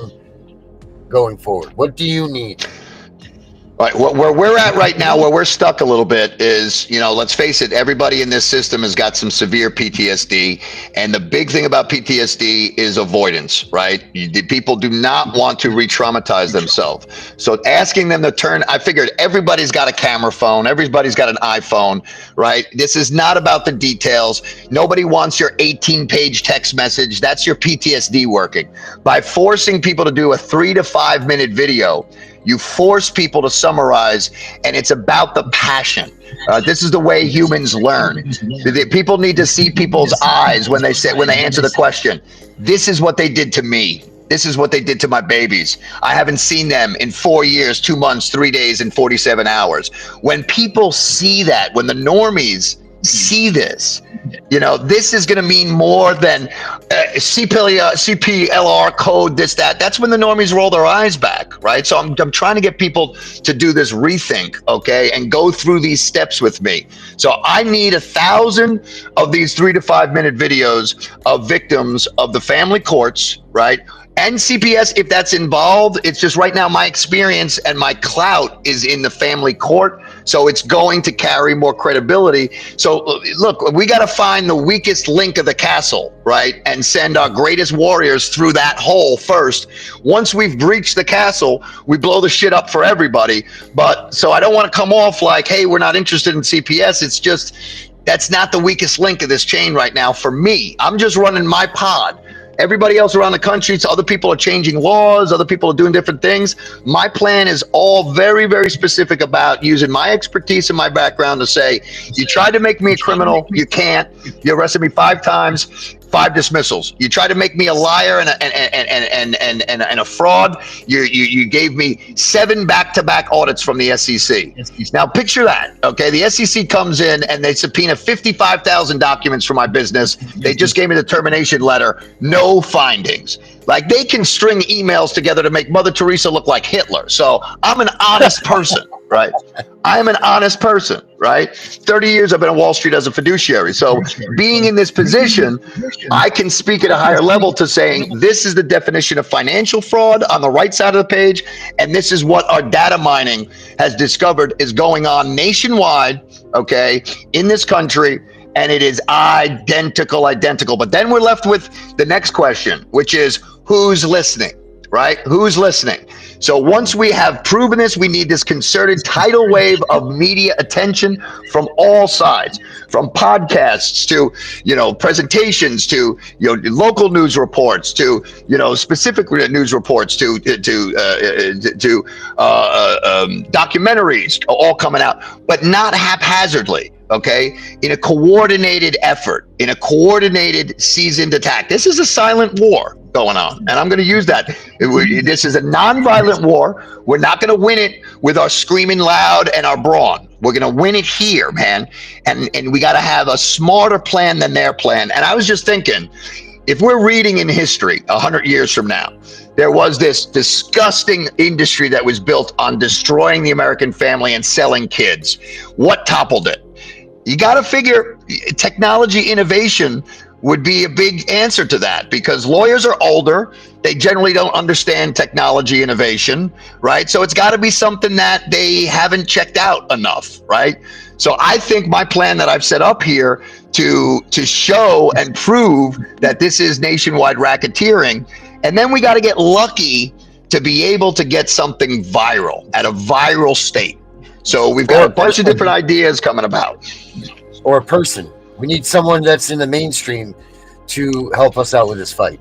going forward? What do you need? Right, where we're at right now, where we're stuck a little bit is, let's face it, everybody in this system has got some severe PTSD. And the big thing about PTSD is avoidance, right? People do not want to re-traumatize themselves. So asking them to turn, I figured everybody's got a camera phone, everybody's got an iPhone, right? This is not about the details. Nobody wants your 18-page text message. That's your PTSD working. By forcing people to do a 3 to 5 minute video, you force people to summarize, and it's about the passion. This is the way humans learn. People need to see people's eyes when they answer the question. This is what they did to me. This is what they did to my babies. I haven't seen them in 4 years, 2 months, 3 days, and 47 hours. When people see that, when the normies see this, this is going to mean more than CPLR code, this, that. That's when the normies roll their eyes back, right? So I'm trying to get people to do this rethink, okay, and go through these steps with me. So I need 1,000 of these 3 to 5 minute videos of victims of the family courts, right? And CPS, if that's involved. It's just right now my experience and my clout is in the family court, so it's going to carry more credibility. So look, we got to find the weakest link of the castle, right, and send our greatest warriors through that hole first. Once we've breached the castle, we blow the shit up for everybody. But so I don't want to come off like, hey, we're not interested in CPS. It's just that's not the weakest link of this chain right now for me. I'm just running my pod. Everybody else around the country, so other people are changing laws, other people are doing different things. My plan is all very, very specific about using my expertise and my background to say, you tried to make me a criminal, you can't. You arrested me 5 times, 5 dismissals. You tried to make me a liar and a fraud. You gave me 7 back-to-back audits from the SEC. Now picture that, okay? The SEC comes in and they subpoena 55,000 documents for my business. They just gave me the termination letter. No findings. Like, they can string emails together to make Mother Teresa look like Hitler. So I'm an honest person, right? I'm an honest person, right? 30 years I've been on Wall Street as a fiduciary. So being in this position, I can speak at a higher level to saying this is the definition of financial fraud on the right side of the page. And this is what our data mining has discovered is going on nationwide, okay, in this country. And it is identical. But then we're left with the next question, which is who's listening, right? Who's listening? So once we have proven this, we need this concerted tidal wave of media attention from all sides, from podcasts to, presentations to, local news reports to, specific news reports to documentaries all coming out, but not haphazardly. Okay, in a coordinated effort, in a coordinated, seasoned attack. This is a silent war going on, and I'm going to use that. This is a non-violent war. We're not going to win it with our screaming loud and our brawn. We're going to win it here, man. And we got to have a smarter plan than their plan. And I was just thinking, if we're reading in history 100 years from now, there was this disgusting industry that was built on destroying the American family and selling kids. What toppled it? You got to figure technology innovation would be a big answer to that, because lawyers are older. They generally don't understand technology innovation, right? So it's got to be something that they haven't checked out enough, right? So I think my plan that I've set up here to show and prove that this is nationwide racketeering, and then we got to get lucky to be able to get something viral at a viral state. So we've got a bunch of different ideas coming about. Or a person. We need someone that's in the mainstream to help us out with this fight.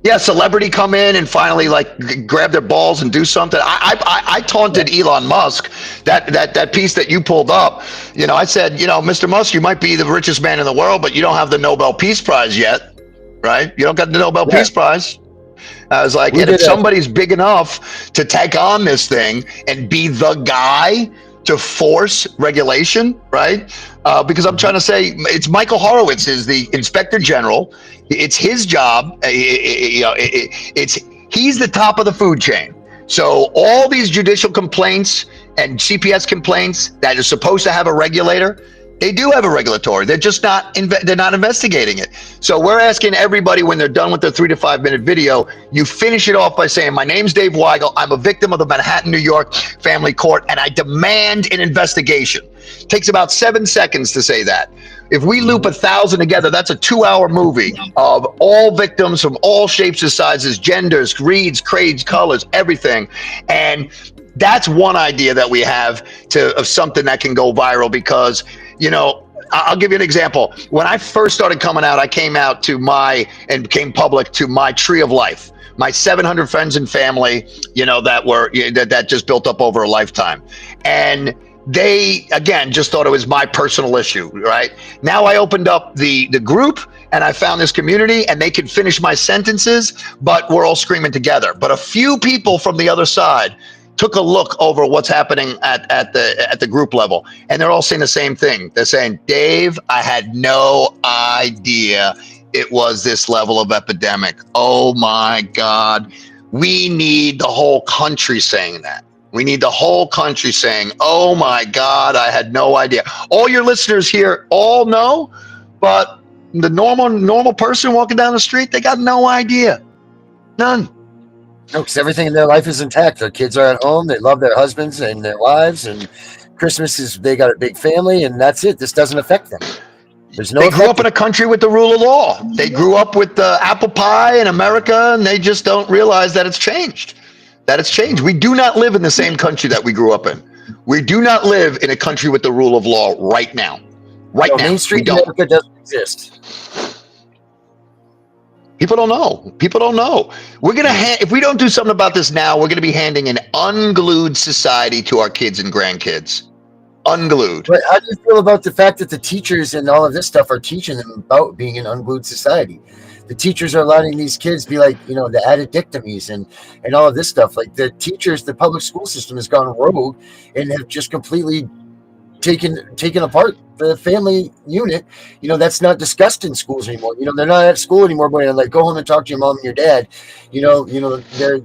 Yeah, celebrity come in and finally like grab their balls and do something. I taunted Elon Musk, that piece that you pulled up. You know, I said, you know, Mr. Musk, you might be the richest man in the world, but you don't have the Nobel Peace Prize yet, right? You don't got the Nobel Peace Prize. I was like, and if somebody's big enough to take on this thing and be the guy to force regulation, right? Because I'm trying to say, it's Michael Horowitz is the Inspector General. It's his job. He's the top of the food chain. So all these judicial complaints and CPS complaints that are supposed to have a regulator, they do have a regulatory. They're just not. They're not investigating it. So we're asking everybody when they're done with their 3 to 5 minute video, you finish it off by saying, "My name's Dave Weigel. I'm a victim of the Manhattan, New York family court, and I demand an investigation." It takes about 7 seconds to say that. If we loop 1,000 together, that's a 2-hour movie of all victims from all shapes and sizes, genders, creeds, colors, everything, and that's one idea that we have of something that can go viral because, you know, I'll give you an example. When I first started coming out, I came out and became public to my tree of life, my 700 friends and family, you know, that just built up over a lifetime. And they, again, just thought it was my personal issue, right? Now I opened up the group and I found this community and they could finish my sentences, but we're all screaming together. But a few people from the other side took a look over what's happening at the group level, and they're all saying the same thing. They're saying, "Dave, I had no idea it was this level of epidemic. Oh my God." We need the whole country saying that. We need the whole country saying, "Oh my God, I had no idea." All your listeners here all know, but the normal person walking down the street, they got no idea. None. No, because everything in their life is intact. Their kids are at home. They love their husbands and their wives. And Christmas they got a big family, and that's it. This doesn't affect them. There's no. They grew up in a country with the rule of law. They grew up with apple pie in America, and they just don't realize that it's changed. We do not live in the same country that we grew up in. We do not live in a country with the rule of law right now. Right now, Main Street America doesn't exist. People don't know. We're going to if we don't do something about this now, we're going to be handing an unglued society to our kids and grandkids. Unglued. But how do you feel about the fact that the teachers and all of this stuff are teaching them about being an unglued society? The teachers are letting these kids be like, you know, the addictomies and all of this stuff. Like the teachers, the public school system has gone rogue and have just completely taken apart the family unit. You know, that's not discussed in schools anymore. You know, they're not at school anymore, but like, go home and talk to your mom and your dad. You know, they're,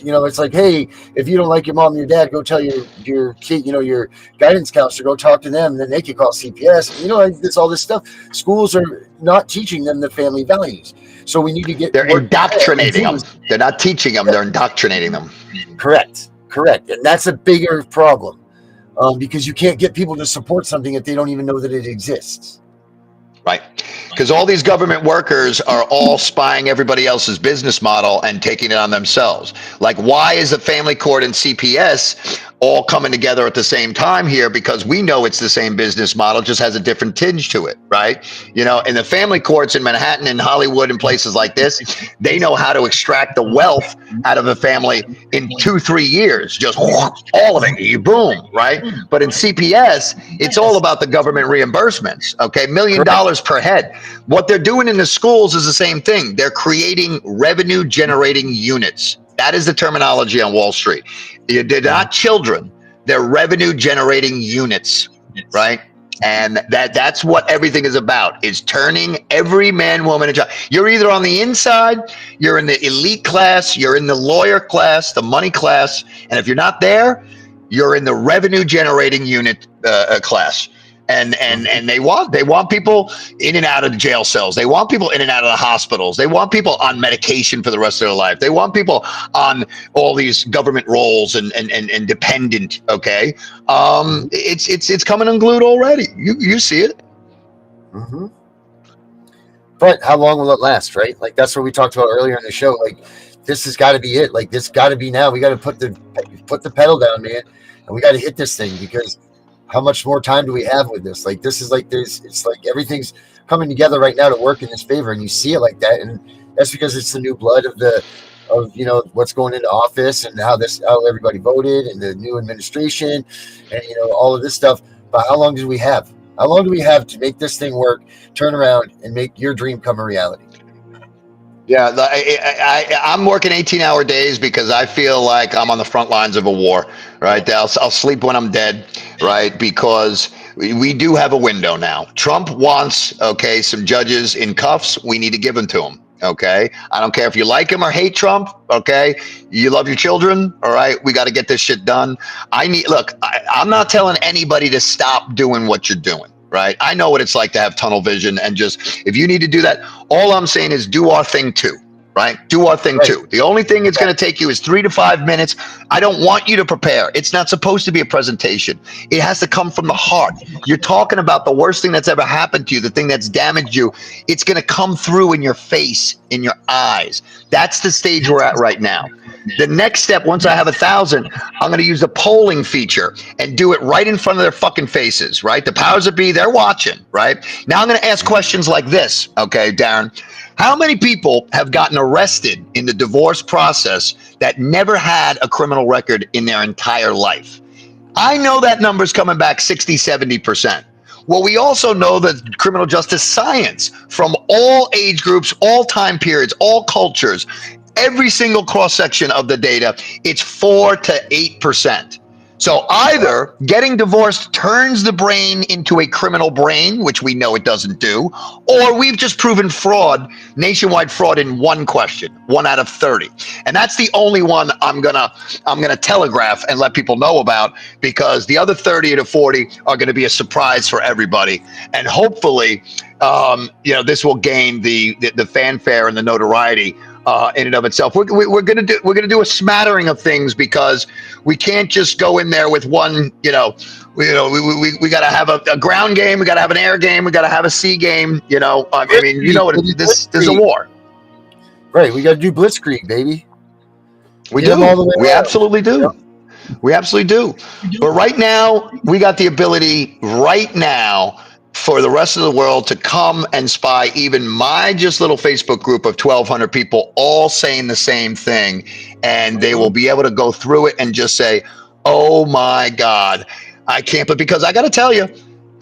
you know, it's like, hey, if you don't like your mom and your dad, go tell your kid, you know, your guidance counselor, go talk to them, and then they can call CPS. You know, like this, all this stuff. Schools are not teaching them the family values. So we need to get. They're indoctrinating them. They're not teaching them. They're indoctrinating them. Correct. And that's a bigger problem. Because you can't get people to support something if they don't even know that it exists. Right. Because all these government workers are all spying everybody else's business model and taking it on themselves. Like, why is the family court and CPS all coming together at the same time here? Because we know it's the same business model, just has a different tinge to it, right? You know, and the family courts in Manhattan and Hollywood and places like this, they know how to extract the wealth out of a family in 2-3 years, just all of it, you boom, right? But in CPS, it's all about the government reimbursements, okay? $1 million per head. What they're doing in the schools is the same thing. They're creating revenue generating units. That is the terminology on Wall Street. They're not children. They're revenue generating units, right? And that's what everything is about, is turning every man, woman, and child. You're either on the inside, you're in the elite class, you're in the lawyer class, the money class. And if you're not there, you're in the revenue generating unit class. And they want people in and out of the jail cells. They want people in and out of the hospitals. They want people on medication for the rest of their life. They want people on all these government roles and dependent. Okay, it's coming unglued already. You see it. Mm-hmm. But how long will it last? Right? Like that's what we talked about earlier in the show. Like this has got to be it. Like this got to be now. We got to put the pedal down, man, and we got to hit this thing because. How much more time do we have with this? Like, this is like, it's like everything's coming together right now to work in his favor. And you see it like that. And That's because it's the new blood of what's going into office and how everybody voted and the new administration and all of this stuff. But how long do we have? How long do we have to make this thing work, turn around, and make your dream come a reality? Yeah, I'm working 18-hour days because I feel like I'm on the front lines of a war, right? I'll sleep when I'm dead, right? Because we do have a window now. Trump wants, okay, some judges in cuffs. We need to give them to him, okay? I don't care if you like him or hate Trump, okay? You love your children, all right? We got to get this shit done. I'm not telling anybody to stop doing what you're doing. Right. I know what it's like to have tunnel vision and just, if you need to do that, all I'm saying is do our thing too. Right. Do our thing too. The only thing it's going to take you is 3 to 5 minutes. I don't want you to prepare. It's not supposed to be a presentation. It has to come from the heart. You're talking about the worst thing that's ever happened to you, the thing that's damaged you. It's going to come through in your face, in your eyes. That's the stage we're at right now. The next step, once I have 1,000, I'm going to use the polling feature and do it right in front of their fucking faces, right? The powers that be, they're watching, right? Now I'm going to ask questions like this, okay, Darren? How many people have gotten arrested in the divorce process that never had a criminal record in their entire life? I know that number's coming back 60, 70%. Well, we also know that criminal justice science from all age groups, all time periods, all cultures, every single cross-section of the data, it's 4 to 8%. So either getting divorced turns the brain into a criminal brain, which we know it doesn't do, or we've just proven fraud, nationwide fraud in one question, 1 out of 30. And that's the only one I'm gonna telegraph and let people know about, because the other 30 to 40 are gonna be a surprise for everybody. And hopefully, this will gain the fanfare and the notoriety in and of itself. We're gonna do a smattering of things, because we can't just go in there with one. We got to have a ground game. We got to have an air game. We got to have a sea game. There's a war. Right. We got to do blitzkrieg, baby. We do. We absolutely do. Yeah. We absolutely do. But right now, we got the ability right now for the rest of the world to come and spy even my just little Facebook group of 1,200 people all saying the same thing. And they will be able to go through it and just say, oh my God, I can't. But because I got to tell you,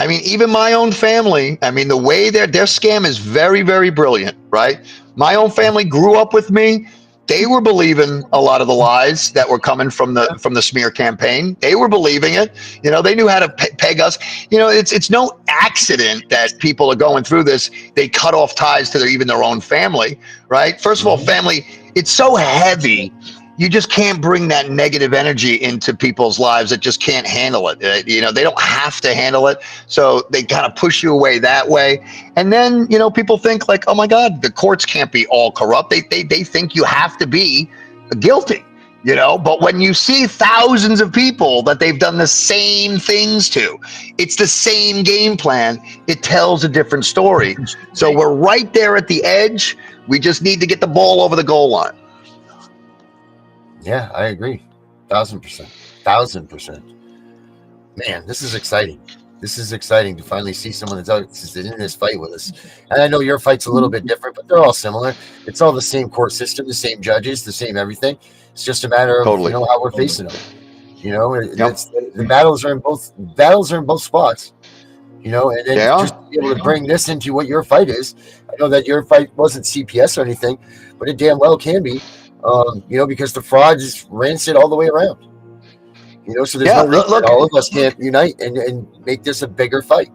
I mean, even my own family, I mean, the way their scam is very, very brilliant, right? My own family grew up with me. They were believing a lot of the lies that were coming from the smear campaign. They were believing it. They knew how to peg us. It's no accident that people are going through this. They cut off ties to even their own family, right? First of all, family, it's so heavy. You just can't bring that negative energy into people's lives that just can't handle it. They don't have to handle it. So they kind of push you away that way. And then, people think like, oh my God, the courts can't be all corrupt. They think you have to be guilty, but when you see thousands of people that they've done the same things to, it's the same game plan. It tells a different story. So we're right there at the edge. We just need to get the ball over the goal line. Yeah, I agree. 1,000%. 1,000%. Man, this is exciting. This is exciting to finally see someone that's in this fight with us. And I know your fight's a little bit different, but they're all similar. It's all the same court system, the same judges, the same everything. It's just a matter of how we're facing them. The battles are in both spots. And then just to be able to bring this into what your fight is. I know that your fight wasn't CPS or anything, but it damn well can be. Because the fraud is rancid all the way around. So there's no reason all of us can't unite and make this a bigger fight.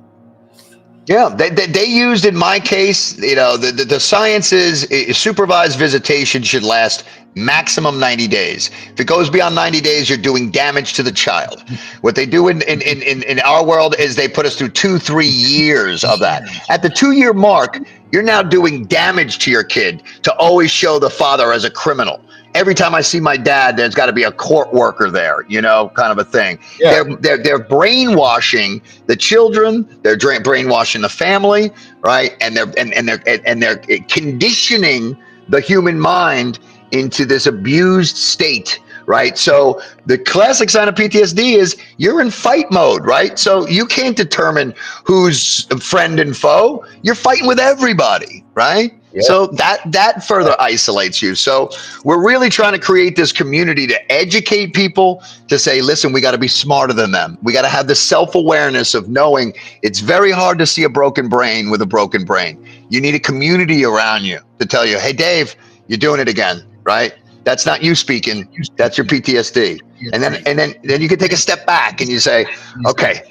Yeah, they used, in my case, the science is supervised visitation should last maximum 90 days. If it goes beyond 90 days, you're doing damage to the child. What they do in our world is they put us through 2-3 years of that. At the 2-year mark, you're now doing damage to your kid to always show the father as a criminal. Every time I see my dad, there's got to be a court worker there, kind of a thing. Yeah. They're brainwashing the children. They're brainwashing the family, right? And they're conditioning the human mind into this abused state, right? So the classic sign of PTSD is you're in fight mode, right? So you can't determine who's friend and foe. You're fighting with everybody, right? Yeah. So that further isolates you. So we're really trying to create this community to educate people to say, listen, we got to be smarter than them. We got to have the self-awareness of knowing it's very hard to see a broken brain with a broken brain. You need a community around you to tell you, hey, Dave, you're doing it again, right? That's not you speaking. That's your PTSD. And then you can take a step back and you say, okay,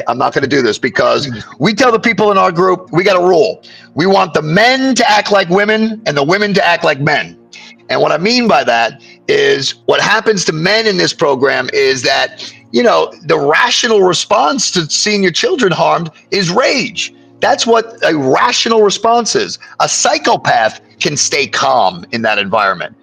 I'm not going to do this, because we tell the people in our group, we got a rule. We want the men to act like women and the women to act like men. And what I mean by that is what happens to men in this program is that, you know, the rational response to seeing your children harmed is rage. That's what a rational response is. A psychopath can stay calm in that environment.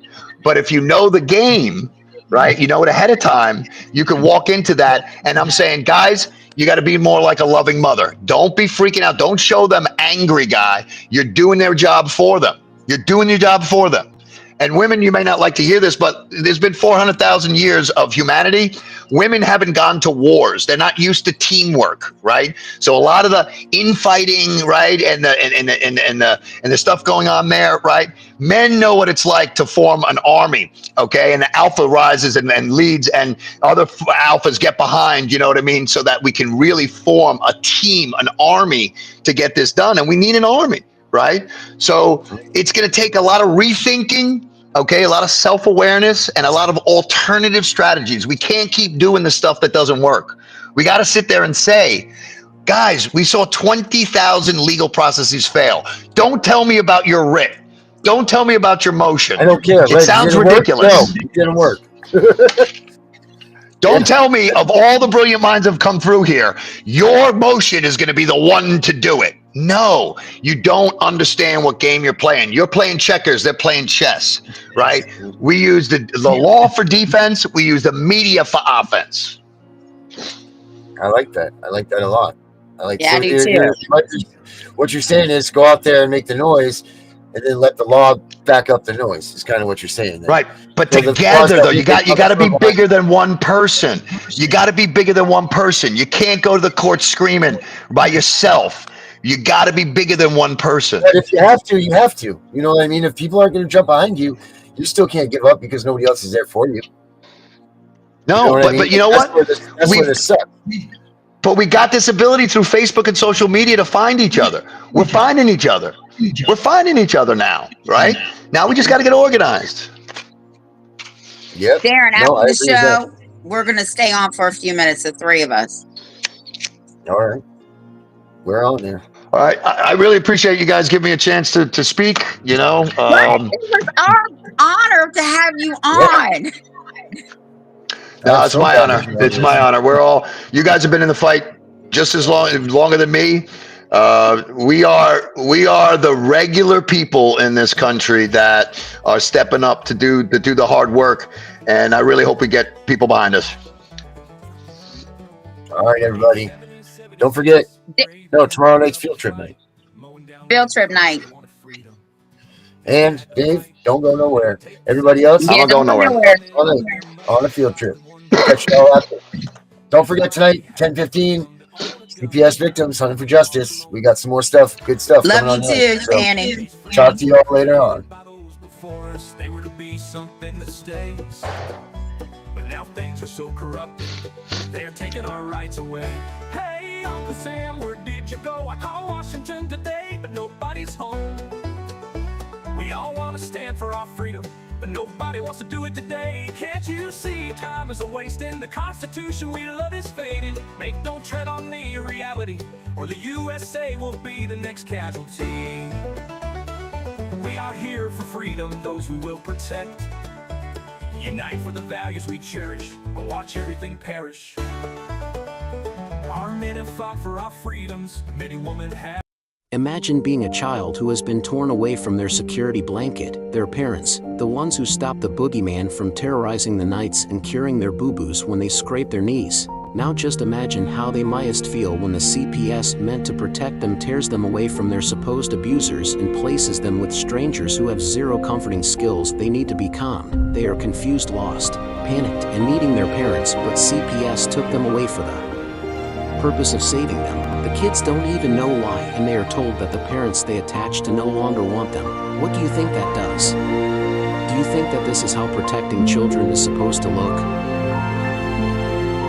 But if you know the game, right, you know it ahead of time, you can walk into that. And I'm saying, guys, you got to be more like a loving mother. Don't be freaking out. Don't show them angry guy. You're doing their job for them. You're doing your job for them. And women, you may not like to hear this, but there's been 400,000 years of humanity. Women haven't gone to wars. They're not used to teamwork, right? So a lot of the infighting, right, and the stuff going on there, right? Men know what it's like to form an army, okay? And the alpha rises and leads, and other alphas get behind, you know what I mean? So that we can really form a team, an army to get this done. And we need an army, right? So it's going to take a lot of rethinking, okay, a lot of self-awareness and a lot of alternative strategies. We can't keep doing the stuff that doesn't work. We got to sit there and say, guys, we saw 20,000 legal processes fail. Don't tell me about your writ. Don't tell me about your motion. I don't care. It sounds ridiculous. No, it didn't work. Don't tell me, of all the brilliant minds that have come through here, your motion is going to be the one to do it. No, you don't understand what game you're playing. You're playing checkers, they're playing chess, right? We use the law for defense, we use the media for offense. I like that. I like that a lot. I like. Yeah, I do too. What you're saying is go out there and make the noise, and then let the law back up the noise. Is kind of what you're saying there. Right, but So together though, you got to be bigger than one person. You got to be bigger than one person. You can't go to the court screaming by yourself. You got to be bigger than one person. But if you have to, you have to. You know what I mean? If people aren't going to jump behind you, you still can't give up because nobody else is there for you. No, but you know what? That's where this sucks. But we got this ability through Facebook and social media to find each other. We're finding each other. We're finding each other now, right? Now we just got to get organized. Yep. Darren, after I the agree with show, we're going to stay on for a few minutes, the three of us. that. All right. We're on there. All right. I really appreciate you guys giving me a chance to speak, you know. It was our honor to have you on. No, it's my honor. It's my honor. You guys have been in the fight just as longer than me. We are the regular people in this country that are stepping up to do the hard work, and I really hope we get people behind us. All right, everybody. Don't forget. No, tomorrow night's field trip night. Field trip night. And Dave, don't go nowhere. Everybody else, I don't go nowhere. On a field trip. Catch you all after. Don't forget tonight, 10:15. CPS victims hunting for justice. We got some more stuff, good stuff. Love you too, Danny. Talk to you all later on. They were to be something that stays, but now things are so corrupted. They're taking our rights away. Hey, Uncle Sam, where did you go? I called Washington today, but nobody's home. We all want to stand for our freedom, but nobody wants to do it today. Can't you see time is a waste and the Constitution we love is faded? Make no tread on the reality, or the USA will be the next casualty. We are here for freedom, those we will protect. Unite for the values we cherish, but watch everything perish. Our men have fought for our freedoms, many women have. Imagine being a child who has been torn away from their security blanket, their parents, the ones who stopped the boogeyman from terrorizing the nights and curing their boo-boos when they scrape their knees. Now just imagine how they mightest feel when the CPS meant to protect them tears them away from their supposed abusers and places them with strangers who have zero comforting skills. They need to be calmed. They are confused, lost, panicked, and needing their parents, but CPS took them away for them. purpose of saving them. The kids don't even know why, and they are told that the parents they attach to no longer want them. What do you think that does? Do you think that this is how protecting children is supposed to look?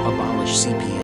Abolish CPS.